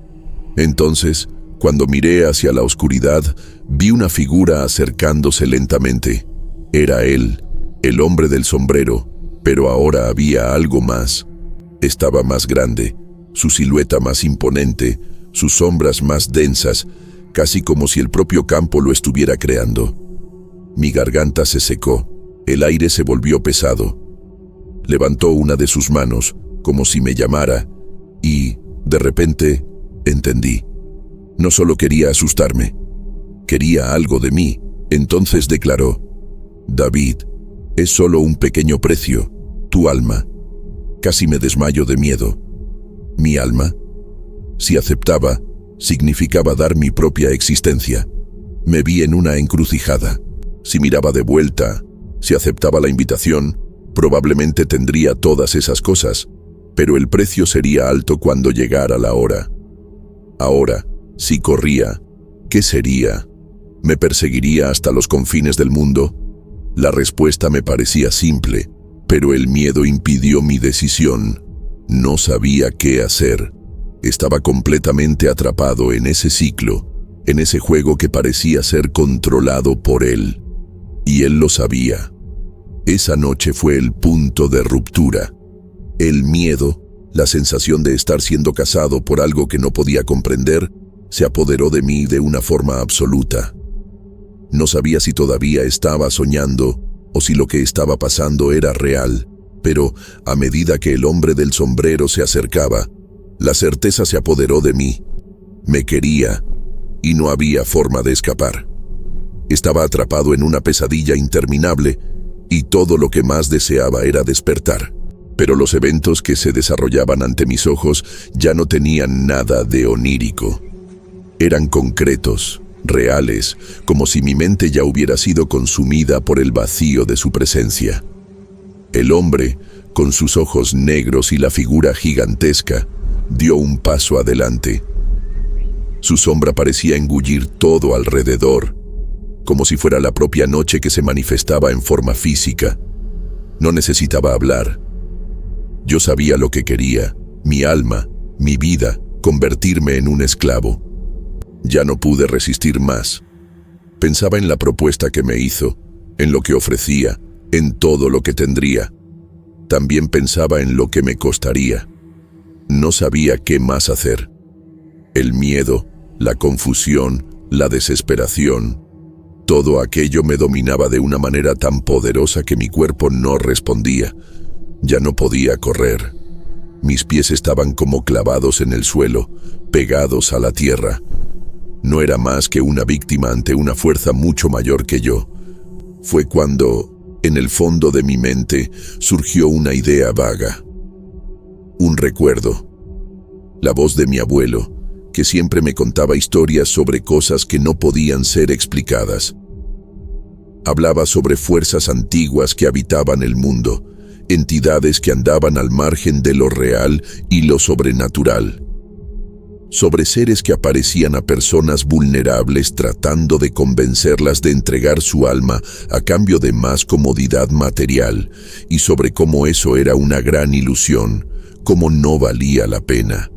Speaker 1: Entonces, cuando miré hacia la oscuridad, vi una figura acercándose lentamente. Era él, El hombre del sombrero, pero ahora había algo más. Estaba más grande, su silueta más imponente, sus sombras más densas, casi como si el propio campo lo estuviera creando. Mi garganta se secó, el aire se volvió pesado. Levantó una de sus manos, como si me llamara, y, de repente, entendí. No solo quería asustarme, quería algo de mí. Entonces declaró: David, es solo un pequeño precio, tu alma. Casi me desmayo de miedo. ¿Mi alma? Si aceptaba, significaba dar mi propia existencia. Me vi en una encrucijada. Si miraba de vuelta, si aceptaba la invitación, probablemente tendría todas esas cosas, pero el precio sería alto cuando llegara la hora. Ahora, si corría, ¿qué sería? ¿Me perseguiría hasta los confines del mundo? La respuesta me parecía simple, pero el miedo impidió mi decisión. No sabía qué hacer. Estaba completamente atrapado en ese ciclo, en ese juego que parecía ser controlado por él. Y él lo sabía. Esa noche fue el punto de ruptura. El miedo, la sensación de estar siendo cazado por algo que no podía comprender, se apoderó de mí de una forma absoluta. No sabía si todavía estaba soñando o si lo que estaba pasando era real, pero a medida que el hombre del sombrero se acercaba, la certeza se apoderó de mí. Me quería y no había forma de escapar. Estaba atrapado en una pesadilla interminable y todo lo que más deseaba era despertar. Pero los eventos que se desarrollaban ante mis ojos ya no tenían nada de onírico. Eran concretos, reales, como si mi mente ya hubiera sido consumida por el vacío de su presencia. El hombre, con sus ojos negros y la figura gigantesca, dio un paso adelante. Su sombra parecía engullir todo alrededor, como si fuera la propia noche que se manifestaba en forma física. No necesitaba hablar. Yo sabía lo que quería, mi alma, mi vida, convertirme en un esclavo. Ya no pude resistir más. Pensaba en la propuesta que me hizo, en lo que ofrecía, en todo lo que tendría. También pensaba en lo que me costaría. No sabía qué más hacer. El miedo, la confusión, la desesperación, todo aquello me dominaba de una manera tan poderosa que mi cuerpo no respondía. Ya no podía correr. Mis pies estaban como clavados en el suelo, pegados a la tierra. No era más que una víctima ante una fuerza mucho mayor que yo. Fue cuando, en el fondo de mi mente, surgió una idea vaga. Un recuerdo. La voz de mi abuelo, que siempre me contaba historias sobre cosas que no podían ser explicadas. Hablaba sobre fuerzas antiguas que habitaban el mundo, entidades que andaban al margen de lo real y lo sobrenatural. Sobre seres que aparecían a personas vulnerables tratando de convencerlas de entregar su alma a cambio de más comodidad material, y sobre cómo eso era una gran ilusión, cómo no valía la pena.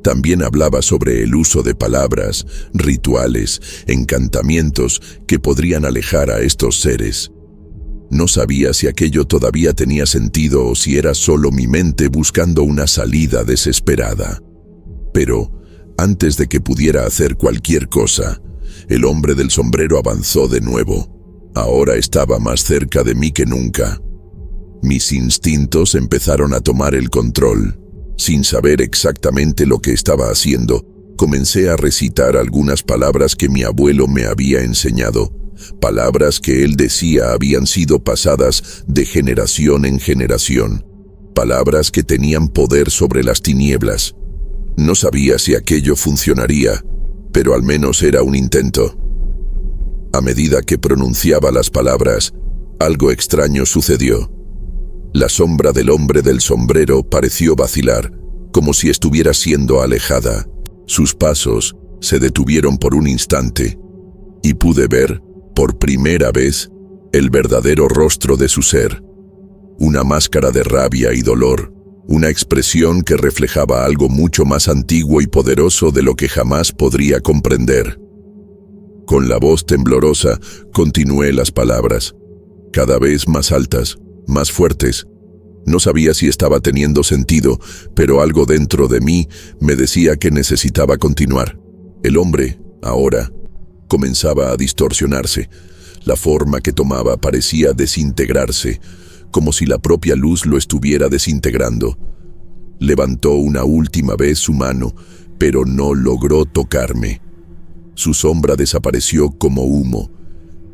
Speaker 1: También hablaba sobre el uso de palabras, rituales, encantamientos que podrían alejar a estos seres. No sabía si aquello todavía tenía sentido o si era solo mi mente buscando una salida desesperada. Pero, antes de que pudiera hacer cualquier cosa, el hombre del sombrero avanzó de nuevo. Ahora estaba más cerca de mí que nunca. Mis instintos empezaron a tomar el control. Sin saber exactamente lo que estaba haciendo, comencé a recitar algunas palabras que mi abuelo me había enseñado, palabras que él decía habían sido pasadas de generación en generación, palabras que tenían poder sobre las tinieblas. No sabía si aquello funcionaría, pero al menos era un intento. A medida que pronunciaba las palabras, algo extraño sucedió. La sombra del hombre del sombrero pareció vacilar, como si estuviera siendo alejada. Sus pasos se detuvieron por un instante, y pude ver, por primera vez, el verdadero rostro de su ser. Una máscara de rabia y dolor, una expresión que reflejaba algo mucho más antiguo y poderoso de lo que jamás podría comprender. Con la voz temblorosa, continué las palabras. cada vez más altas, más fuertes. No sabía si estaba teniendo sentido, pero algo dentro de mí me decía que necesitaba continuar. El hombre, ahora, comenzaba a distorsionarse. La forma que tomaba parecía desintegrarse, como si la propia luz lo estuviera desintegrando. Levantó una última vez su mano, pero no logró tocarme. Su sombra desapareció como humo,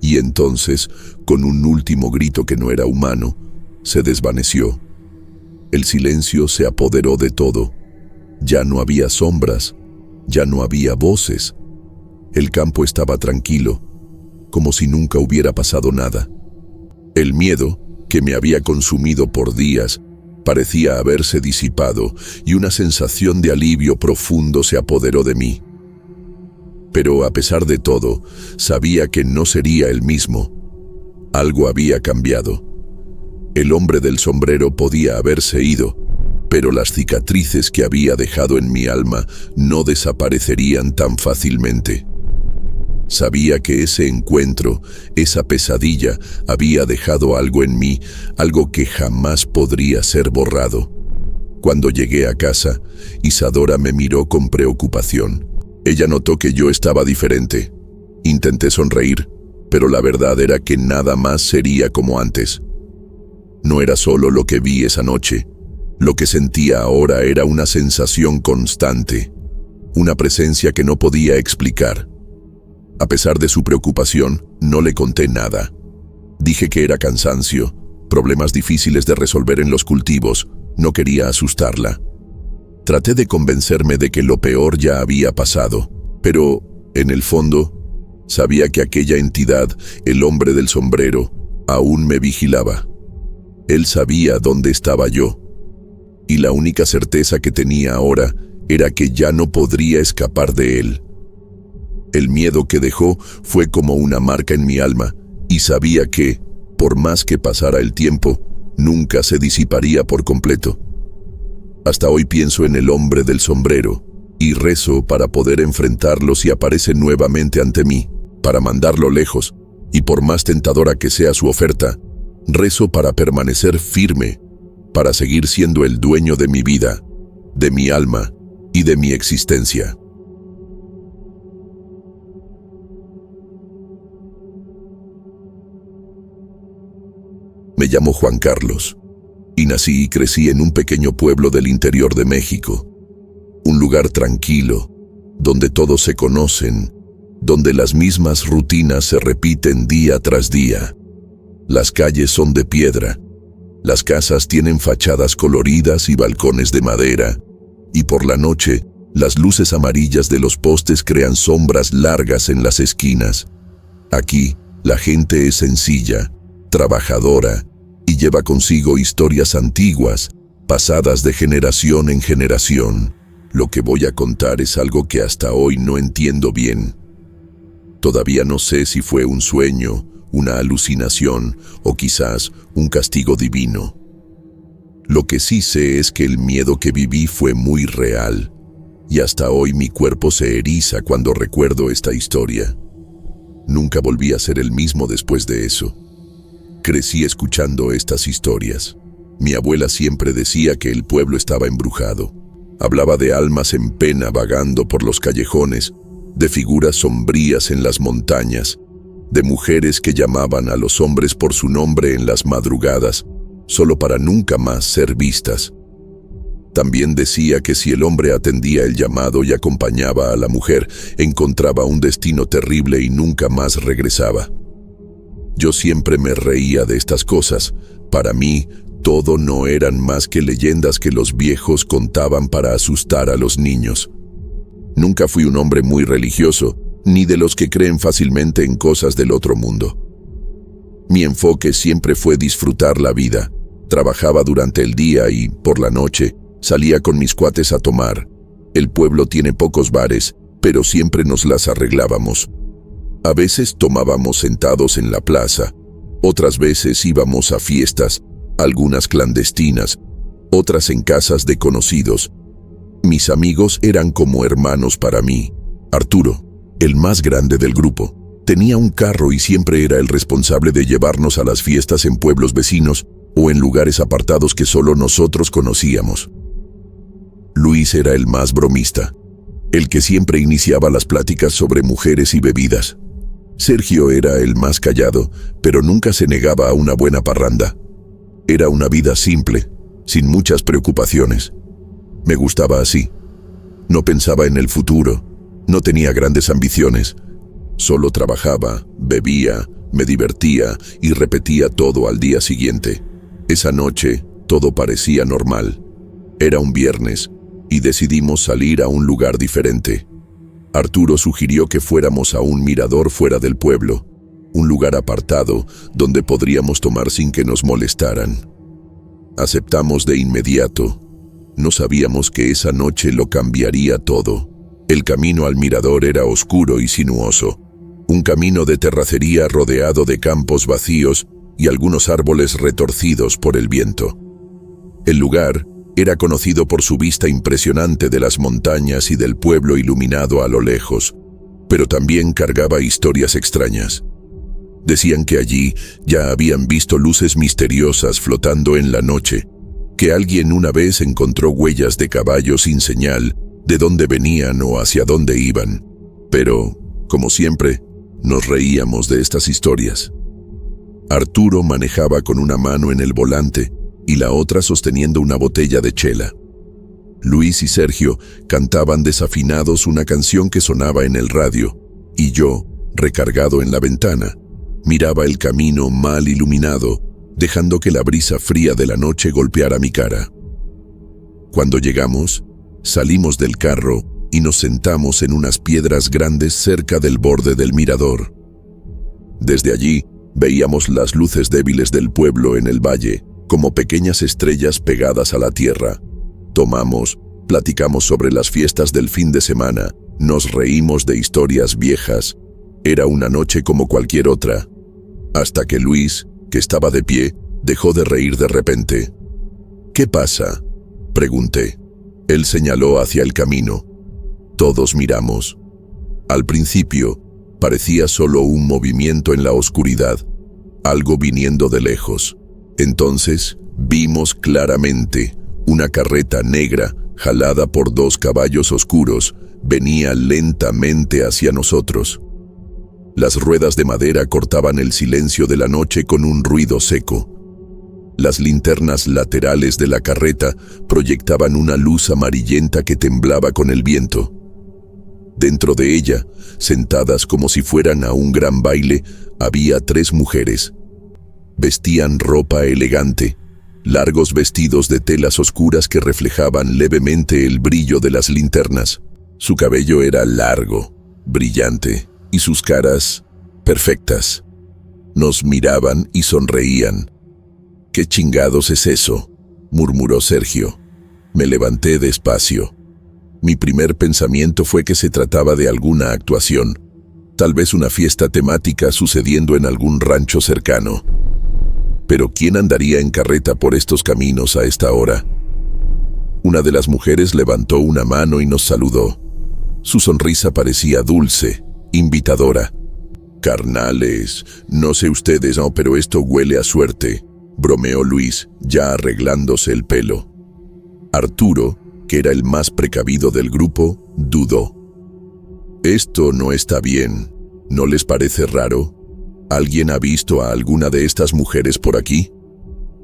Speaker 1: y entonces, con un último grito que no era humano, se desvaneció. El silencio se apoderó de todo. Ya no había sombras, ya no había voces. El campo estaba tranquilo, como si nunca hubiera pasado nada. El miedo, que me había consumido por días, parecía haberse disipado y una sensación de alivio profundo se apoderó de mí. Pero a pesar de todo, sabía que no sería el mismo. Algo había cambiado. El hombre del sombrero podía haberse ido, pero las cicatrices que había dejado en mi alma no desaparecerían tan fácilmente. Sabía que ese encuentro, esa pesadilla, había dejado algo en mí, algo que jamás podría ser borrado. Cuando llegué a casa, Isadora me miró con preocupación. Ella notó que yo estaba diferente. Intenté sonreír, pero la verdad era que nada más sería como antes. No era solo lo que vi esa noche. Lo que sentía ahora era una sensación constante, una presencia que no podía explicar. A pesar de su preocupación, no le conté nada. Dije que era cansancio, problemas difíciles de resolver en los cultivos, no quería asustarla. Traté de convencerme de que lo peor ya había pasado, pero, en el fondo, sabía que aquella entidad, el hombre del sombrero, aún me vigilaba. Él sabía dónde estaba yo, y la única certeza que tenía ahora era que ya no podría escapar de él. El miedo que dejó fue como una marca en mi alma, y sabía que, por más que pasara el tiempo, nunca se disiparía por completo. Hasta hoy pienso en el hombre del sombrero, y rezo para poder enfrentarlo si aparece nuevamente ante mí, para mandarlo lejos, y por más tentadora que sea su oferta, rezo para permanecer firme, para seguir siendo el dueño de mi vida, de mi alma y de mi existencia. Me llamo Juan Carlos, y nací y crecí en un pequeño pueblo del interior de México. Un lugar tranquilo, donde todos se conocen, donde las mismas rutinas se repiten día tras día. Las calles son de piedra, las casas tienen fachadas coloridas y balcones de madera, y por la noche, las luces amarillas de los postes crean sombras largas en las esquinas. Aquí, la gente es sencilla, trabajadora, y lleva consigo historias antiguas, pasadas de generación en generación. Lo que voy a contar es algo que hasta hoy no entiendo bien. Todavía no sé si fue un sueño, una alucinación o quizás un castigo divino. Lo que sí sé es que el miedo que viví fue muy real, y hasta hoy mi cuerpo se eriza cuando recuerdo esta historia. Nunca volví a ser el mismo después de eso. Crecí escuchando estas historias. Mi abuela siempre decía que el pueblo estaba embrujado. Hablaba de almas en pena vagando por los callejones, de figuras sombrías en las montañas, de mujeres que llamaban a los hombres por su nombre en las madrugadas, solo para nunca más ser vistas. También decía que si el hombre atendía el llamado y acompañaba a la mujer, encontraba un destino terrible y nunca más regresaba. Yo siempre me reía de estas cosas. Para mí, todo no eran más que leyendas que los viejos contaban para asustar a los niños. Nunca fui un hombre muy religioso, ni de los que creen fácilmente en cosas del otro mundo. Mi enfoque siempre fue disfrutar la vida. Trabajaba durante el día y, por la noche, salía con mis cuates a tomar. El pueblo tiene pocos bares, pero siempre nos las arreglábamos. A veces tomábamos sentados en la plaza, otras veces íbamos a fiestas, algunas clandestinas, otras en casas de conocidos. Mis amigos eran como hermanos para mí. Arturo, el más grande del grupo, Tenía un carro y siempre era el responsable de llevarnos a las fiestas en pueblos vecinos o en lugares apartados que solo nosotros conocíamos. Luis era el más bromista, el que siempre iniciaba las pláticas sobre mujeres y bebidas. Sergio era el más callado, pero nunca se negaba a una buena parranda. Era una vida simple, sin muchas preocupaciones. Me gustaba así. No pensaba en el futuro, no tenía grandes ambiciones. Solo trabajaba, bebía, me divertía y repetía todo al día siguiente. Esa noche, todo parecía normal. Era un viernes y decidimos salir a un lugar diferente. Arturo sugirió que fuéramos a un mirador fuera del pueblo, un lugar apartado donde podríamos tomar sin que nos molestaran. Aceptamos de inmediato. No sabíamos que esa noche lo cambiaría todo. El camino al mirador era oscuro y sinuoso, un camino de terracería rodeado de campos vacíos y algunos árboles retorcidos por el viento. El lugar era conocido por su vista impresionante de las montañas y del pueblo iluminado a lo lejos, pero también cargaba historias extrañas. Decían que allí ya habían visto luces misteriosas flotando en la noche, que alguien una vez encontró huellas de caballos sin señal de dónde venían o hacia dónde iban. Pero, como siempre, nos reíamos de estas historias. Arturo manejaba con una mano en el volante y la otra sosteniendo una botella de chela. Luis y Sergio cantaban desafinados una canción que sonaba en el radio, y yo, recargado en la ventana, miraba el camino mal iluminado, dejando que la brisa fría de la noche golpeara mi cara. Cuando llegamos, salimos del carro y nos sentamos en unas piedras grandes cerca del borde del mirador. Desde allí, veíamos las luces débiles del pueblo en el valle, como pequeñas estrellas pegadas a la tierra. Tomamos, platicamos sobre las fiestas del fin de semana, nos reímos de historias viejas. Era una noche como cualquier otra, hasta que Luis, que estaba de pie, dejó de reír de repente. «¿Qué pasa?», pregunté. Él señaló hacia el camino. Todos miramos. Al principio, parecía solo un movimiento en la oscuridad, algo viniendo de lejos. Entonces, vimos claramente una carreta negra, jalada por 2 caballos oscuros, venía lentamente hacia nosotros. Las ruedas de madera cortaban el silencio de la noche con un ruido seco. Las linternas laterales de la carreta proyectaban una luz amarillenta que temblaba con el viento. Dentro de ella, sentadas como si fueran a un gran baile, había 3 mujeres. Vestían ropa elegante, largos vestidos de telas oscuras que reflejaban levemente el brillo de las linternas. Su cabello era largo, brillante, y sus caras perfectas. Nos miraban y sonreían. «¿Qué chingados es eso?», murmuró Sergio. Me levanté despacio. Mi primer pensamiento fue que se trataba de alguna actuación, tal vez una fiesta temática sucediendo en algún rancho cercano. Pero ¿quién andaría en carreta por estos caminos a esta hora? Una de las mujeres levantó una mano y nos saludó. Su sonrisa parecía dulce, invitadora. «Carnales, no sé ustedes, no, pero esto huele a suerte», bromeó Luis, ya arreglándose el pelo. Arturo, que era el más precavido del grupo, dudó. «Esto no está bien, ¿no les parece raro? ¿Alguien ha visto a alguna de estas mujeres por aquí?».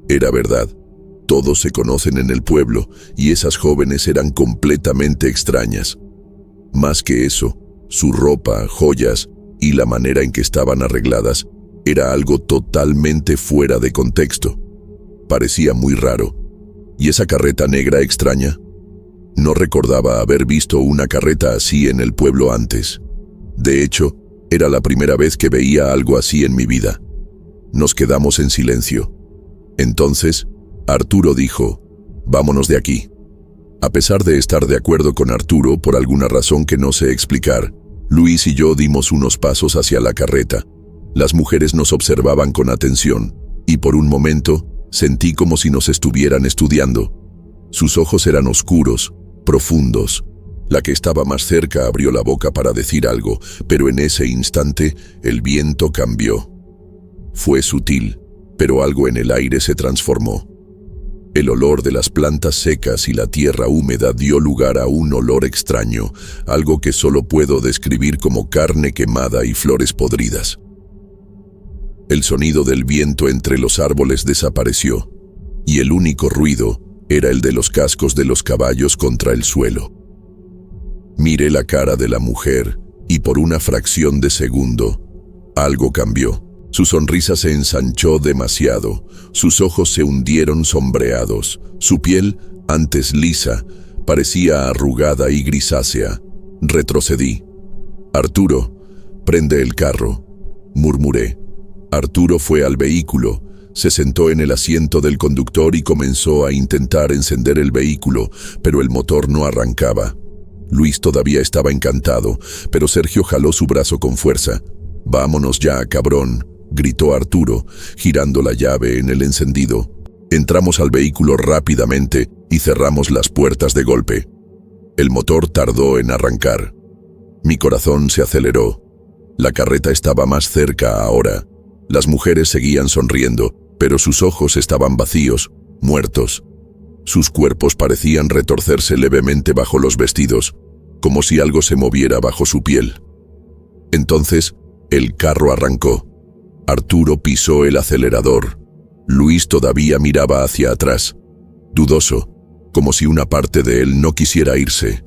Speaker 1: Era verdad. Todos se conocen en el pueblo y esas jóvenes eran completamente extrañas. Más que eso, su ropa, joyas y la manera en que estaban arregladas era algo totalmente fuera de contexto. Parecía muy raro. ¿Y esa carreta negra extraña? No recordaba haber visto una carreta así en el pueblo antes. De hecho, era la primera vez que veía algo así en mi vida. Nos quedamos en silencio. Entonces, Arturo dijo: «Vámonos de aquí». A pesar de estar de acuerdo con Arturo por alguna razón que no sé explicar, Luis y yo dimos unos pasos hacia la carreta. Las mujeres nos observaban con atención, y por un momento sentí como si nos estuvieran estudiando. Sus ojos eran oscuros, profundos, La que estaba más cerca abrió la boca para decir algo, pero en ese instante el viento cambió. Fue sutil, pero algo en el aire se transformó. El olor de las plantas secas y la tierra húmeda dio lugar a un olor extraño, algo que solo puedo describir como carne quemada y flores podridas. El sonido del viento entre los árboles desapareció, y el único ruido era el de los cascos de los caballos contra el suelo. Miré la cara de la mujer y por una fracción de segundo, algo cambió. Su sonrisa se ensanchó demasiado, sus ojos se hundieron sombreados, su piel, antes lisa, parecía arrugada y grisácea. Retrocedí. «Arturo, prende el carro», murmuré. Arturo fue al vehículo, se sentó en el asiento del conductor y comenzó a intentar encender el vehículo, pero el motor no arrancaba. Luis todavía estaba encantado, pero Sergio jaló su brazo con fuerza. «Vámonos ya, cabrón», gritó Arturo, girando la llave en el encendido. Entramos al vehículo rápidamente y cerramos las puertas de golpe. El motor tardó en arrancar. Mi corazón se aceleró. La carreta estaba más cerca ahora. Las mujeres seguían sonriendo, pero sus ojos estaban vacíos, muertos. Sus cuerpos parecían retorcerse levemente bajo los vestidos, como si algo se moviera bajo su piel. Entonces, el carro arrancó. Arturo pisó el acelerador. Luis todavía miraba hacia atrás, dudoso, como si una parte de él no quisiera irse.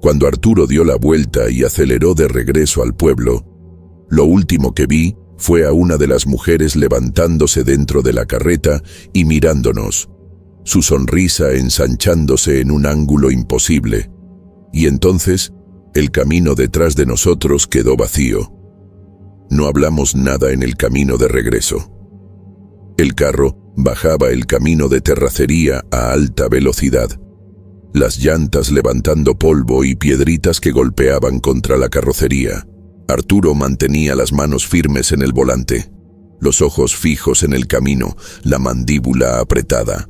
Speaker 1: Cuando Arturo dio la vuelta y aceleró de regreso al pueblo, lo último que vi fue a una de las mujeres levantándose dentro de la carreta y mirándonos, su sonrisa ensanchándose en un ángulo imposible. Y entonces, el camino detrás de nosotros quedó vacío. No hablamos nada en el camino de regreso. El carro bajaba el camino de terracería a alta velocidad, las llantas levantando polvo y piedritas que golpeaban contra la carrocería. Arturo mantenía las manos firmes en el volante, los ojos fijos en el camino, la mandíbula apretada.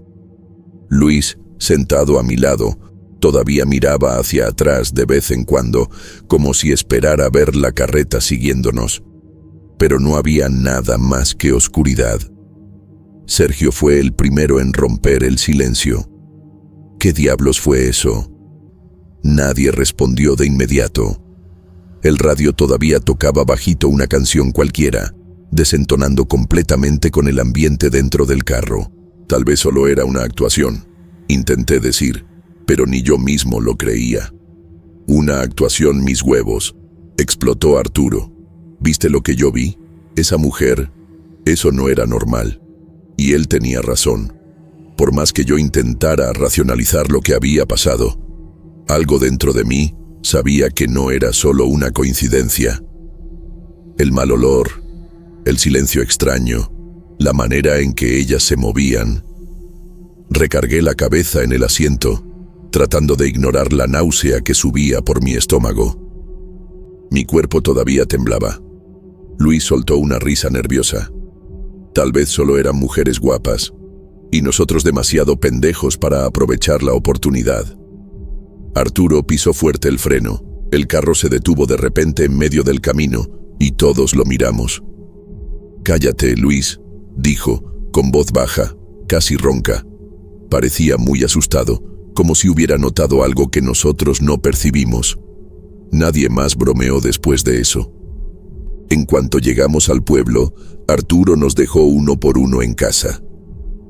Speaker 1: Luis, sentado a mi lado, todavía miraba hacia atrás de vez en cuando, como si esperara ver la carreta siguiéndonos. Pero no había nada más que oscuridad. Sergio fue el primero en romper el silencio. ¿Qué diablos fue eso? Nadie respondió de inmediato. El radio todavía tocaba bajito una canción cualquiera, desentonando completamente con el ambiente dentro del carro. Tal vez solo era una actuación, intenté decir, pero ni yo mismo lo creía. «Una actuación, mis huevos», explotó Arturo. «¿Viste lo que yo vi? Esa mujer, eso no era normal». Y él tenía razón. Por más que yo intentara racionalizar lo que había pasado, algo dentro de mí sabía que no era solo una coincidencia. El mal olor, el silencio extraño, la manera en que ellas se movían. Recargué la cabeza en el asiento, tratando de ignorar la náusea que subía por mi estómago. Mi cuerpo todavía temblaba. Luis soltó una risa nerviosa. Tal vez solo eran mujeres guapas, y nosotros demasiado pendejos para aprovechar la oportunidad. Arturo pisó fuerte el freno. El carro se detuvo de repente en medio del camino, y todos lo miramos. «Cállate, Luis», dijo, con voz baja, casi ronca. Parecía muy asustado, como si hubiera notado algo que nosotros no percibimos. Nadie más bromeó después de eso. En cuanto llegamos al pueblo, Arturo nos dejó uno por uno en casa.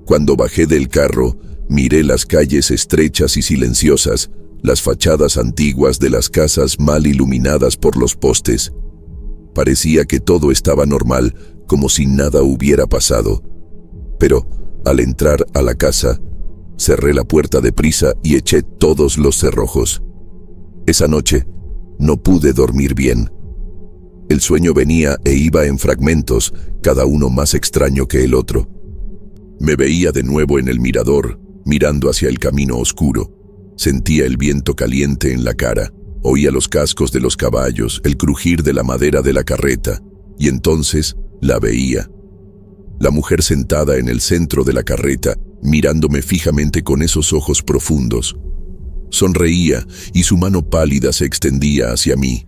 Speaker 1: Cuando bajé del carro, miré las calles estrechas y silenciosas, las fachadas antiguas de las casas mal iluminadas por los postes. Parecía que todo estaba normal, como si nada hubiera pasado. Pero, al entrar a la casa, cerré la puerta deprisa y eché todos los cerrojos. Esa noche, no pude dormir bien. El sueño venía e iba en fragmentos, cada uno más extraño que el otro. Me veía de nuevo en el mirador, mirando hacia el camino oscuro. Sentía el viento caliente en la cara, oía los cascos de los caballos, el crujir de la madera de la carreta, y entonces la veía. La mujer sentada en el centro de la carreta, mirándome fijamente con esos ojos profundos. Sonreía y su mano pálida se extendía hacia mí.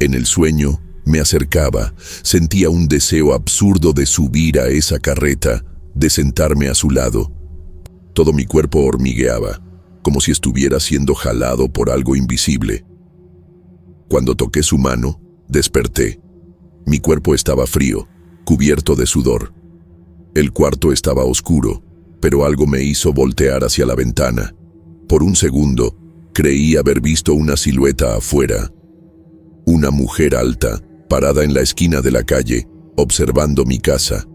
Speaker 1: En el sueño, me acercaba, sentía un deseo absurdo de subir a esa carreta, de sentarme a su lado. Todo mi cuerpo hormigueaba, como si estuviera siendo jalado por algo invisible. Cuando toqué su mano, desperté. Mi cuerpo estaba frío, cubierto de sudor. El cuarto estaba oscuro, pero algo me hizo voltear hacia la ventana. Por un segundo, creí haber visto una silueta afuera. Una mujer alta, parada en la esquina de la calle, observando mi casa.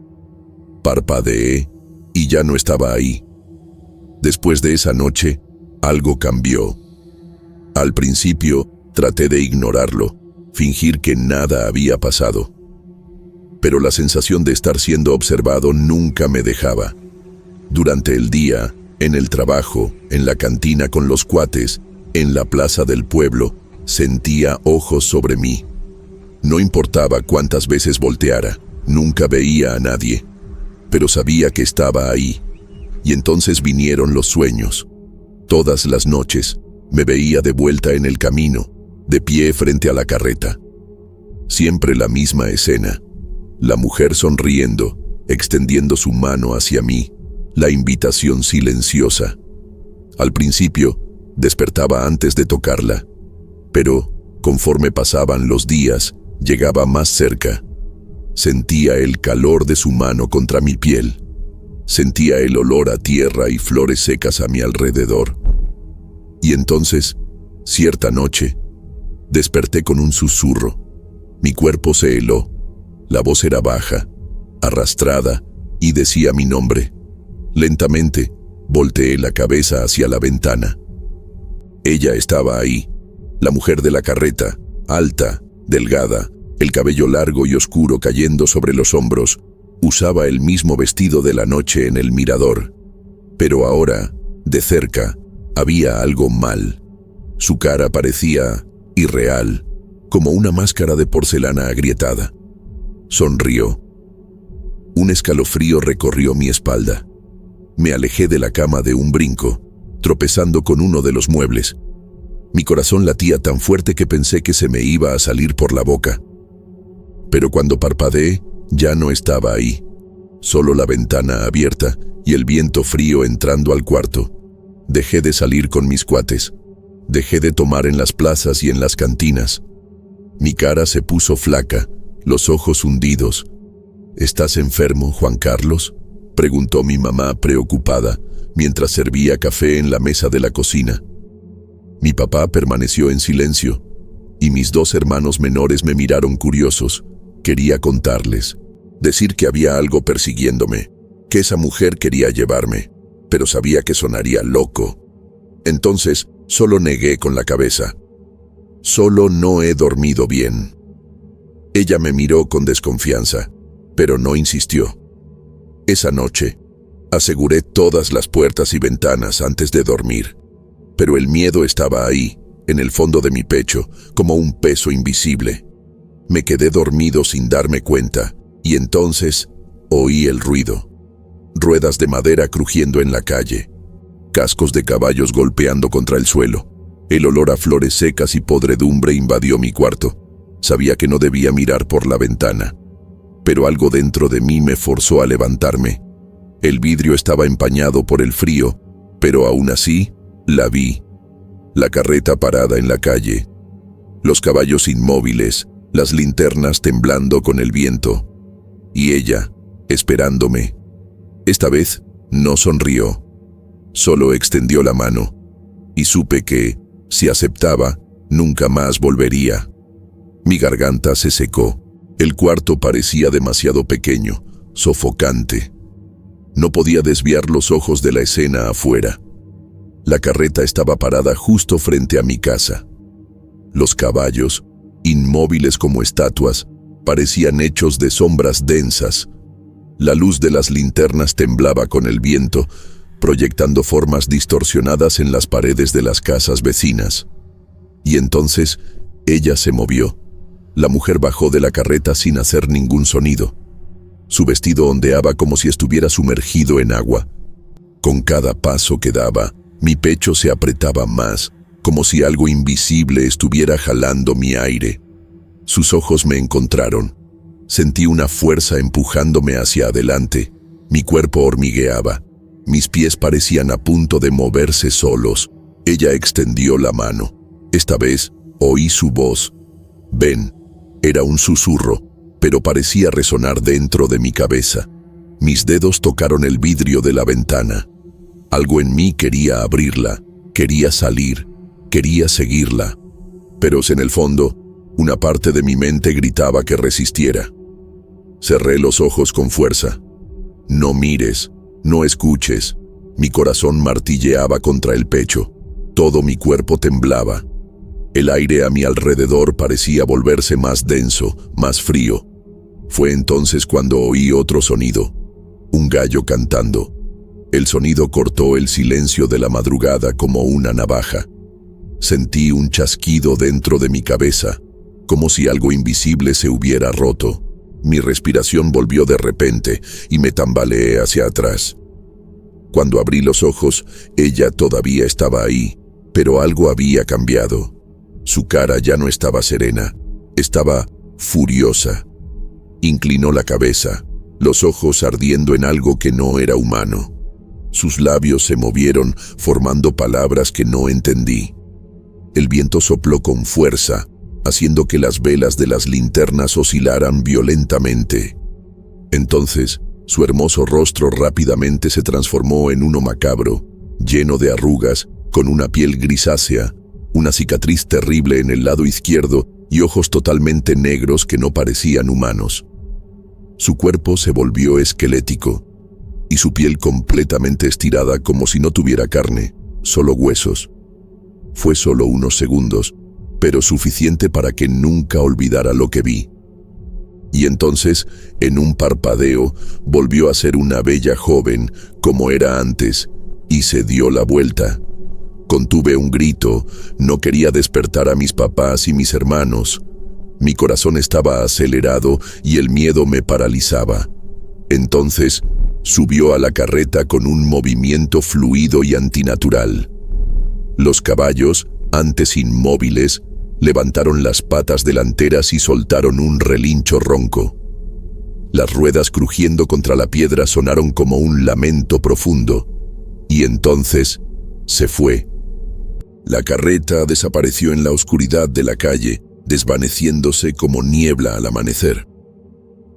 Speaker 1: Parpadeé y ya no estaba ahí. Después de esa noche, algo cambió. Al principio, traté de ignorarlo, fingir que nada había pasado. Pero la sensación de estar siendo observado nunca me dejaba. Durante el día, en el trabajo, en la cantina con los cuates, en la plaza del pueblo, sentía ojos sobre mí. No importaba cuántas veces volteara, nunca veía a nadie, pero sabía que estaba ahí. Y entonces vinieron los sueños. Todas las noches, me veía de vuelta en el camino, de pie frente a la carreta. Siempre la misma escena. La mujer sonriendo, extendiendo su mano hacia mí, la invitación silenciosa. Al principio, despertaba antes de tocarla, pero, conforme pasaban los días, llegaba más cerca. Sentía el calor de su mano contra mi piel. Sentía el olor a tierra y flores secas a mi alrededor. Y entonces, cierta noche, desperté con un susurro. Mi cuerpo se heló. La voz era baja, arrastrada, y decía mi nombre. Lentamente, volteé la cabeza hacia la ventana. Ella estaba ahí, la mujer de la carreta, alta, delgada, el cabello largo y oscuro cayendo sobre los hombros. Usaba el mismo vestido de la noche en el mirador. Pero ahora, de cerca, había algo mal. Su cara parecía irreal, como una máscara de porcelana agrietada. Sonrió. Un escalofrío recorrió mi espalda. Me alejé de la cama de un brinco, tropezando con uno de los muebles. Mi corazón latía tan fuerte que pensé que se me iba a salir por la boca. Pero cuando parpadeé, ya no estaba ahí. Solo la ventana abierta y el viento frío entrando al cuarto. Dejé de salir con mis cuates. Dejé de tomar en las plazas y en las cantinas. Mi cara se puso flaca, los ojos hundidos. ¿Estás enfermo, Juan Carlos?, preguntó mi mamá preocupada, mientras servía café en la mesa de la cocina. Mi papá permaneció en silencio, y mis dos hermanos menores me miraron curiosos. Quería contarles, decir que había algo persiguiéndome, que esa mujer quería llevarme, pero sabía que sonaría loco. Entonces, solo negué con la cabeza. Solo no he dormido bien. Ella me miró con desconfianza, pero no insistió. Esa noche, aseguré todas las puertas y ventanas antes de dormir, pero el miedo estaba ahí, en el fondo de mi pecho, como un peso invisible. Me quedé dormido sin darme cuenta, y entonces oí el ruido. Ruedas de madera crujiendo en la calle, cascos de caballos golpeando contra el suelo. El olor a flores secas y podredumbre invadió mi cuarto. Sabía que no debía mirar por la ventana, pero algo dentro de mí me forzó a levantarme. El vidrio estaba empañado por el frío, pero aún así, la vi. La carreta parada en la calle, los caballos inmóviles, las linternas temblando con el viento, y ella, esperándome. Esta vez, no sonrió, solo extendió la mano, y supe que, si aceptaba, nunca más volvería. Mi garganta se secó. El cuarto parecía demasiado pequeño, sofocante. No podía desviar los ojos de la escena afuera. La carreta estaba parada justo frente a mi casa. Los caballos, inmóviles como estatuas, parecían hechos de sombras densas. La luz de las linternas temblaba con el viento, proyectando formas distorsionadas en las paredes de las casas vecinas. Y entonces, ella se movió. La mujer bajó de la carreta sin hacer ningún sonido. Su vestido ondeaba como si estuviera sumergido en agua. Con cada paso que daba, mi pecho se apretaba más, como si algo invisible estuviera jalando mi aire. Sus ojos me encontraron. Sentí una fuerza empujándome hacia adelante. Mi cuerpo hormigueaba. Mis pies parecían a punto de moverse solos. Ella extendió la mano. Esta vez oí su voz. «Ven». Era un susurro, pero parecía resonar dentro de mi cabeza. Mis dedos tocaron el vidrio de la ventana. Algo en mí quería abrirla, quería salir, quería seguirla. Pero en el fondo, una parte de mi mente gritaba que resistiera. Cerré los ojos con fuerza. No mires, no escuches. Mi corazón martilleaba contra el pecho. Todo mi cuerpo temblaba. El aire a mi alrededor parecía volverse más denso, más frío. Fue entonces cuando oí otro sonido. Un gallo cantando. El sonido cortó el silencio de la madrugada como una navaja. Sentí un chasquido dentro de mi cabeza, como si algo invisible se hubiera roto. Mi respiración volvió de repente y me tambaleé hacia atrás. Cuando abrí los ojos, ella todavía estaba ahí, pero algo había cambiado. Su cara ya no estaba serena, estaba furiosa. Inclinó la cabeza, los ojos ardiendo en algo que no era humano. Sus labios se movieron, formando palabras que no entendí. El viento sopló con fuerza, haciendo que las velas de las linternas oscilaran violentamente. Entonces, su hermoso rostro rápidamente se transformó en uno macabro, lleno de arrugas, con una piel grisácea, una cicatriz terrible en el lado izquierdo y ojos totalmente negros que no parecían humanos. Su cuerpo se volvió esquelético, y su piel completamente estirada como si no tuviera carne, solo huesos. Fue solo unos segundos, pero suficiente para que nunca olvidara lo que vi. Y entonces, en un parpadeo, volvió a ser una bella joven, como era antes, y se dio la vuelta. Contuve un grito, no quería despertar a mis papás y mis hermanos. Mi corazón estaba acelerado y el miedo me paralizaba. Entonces, subió a la carreta con un movimiento fluido y antinatural. Los caballos, antes inmóviles, levantaron las patas delanteras y soltaron un relincho ronco. Las ruedas crujiendo contra la piedra sonaron como un lamento profundo. Y entonces, se fue. La carreta desapareció en la oscuridad de la calle, desvaneciéndose como niebla al amanecer.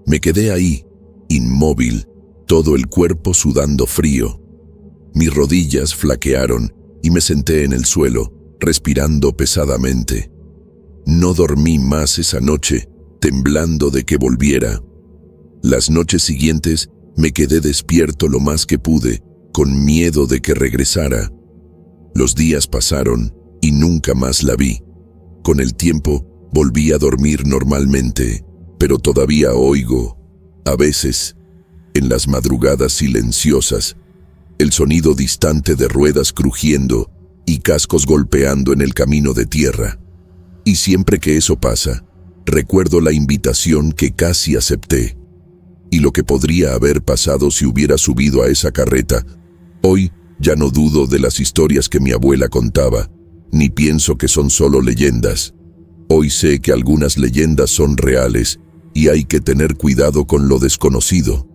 Speaker 1: Me quedé ahí, inmóvil, todo el cuerpo sudando frío. Mis rodillas flaquearon y me senté en el suelo, respirando pesadamente. No dormí más esa noche, temblando de que volviera. Las noches siguientes me quedé despierto lo más que pude, con miedo de que regresara. Los días pasaron y nunca más la vi. Con el tiempo volví a dormir normalmente, pero todavía oigo, a veces, en las madrugadas silenciosas, el sonido distante de ruedas crujiendo y cascos golpeando en el camino de tierra. Y siempre que eso pasa, recuerdo la invitación que casi acepté, y lo que podría haber pasado si hubiera subido a esa carreta. Hoy ya no dudo de las historias que mi abuela contaba, ni pienso que son solo leyendas. Hoy sé que algunas leyendas son reales y hay que tener cuidado con lo desconocido.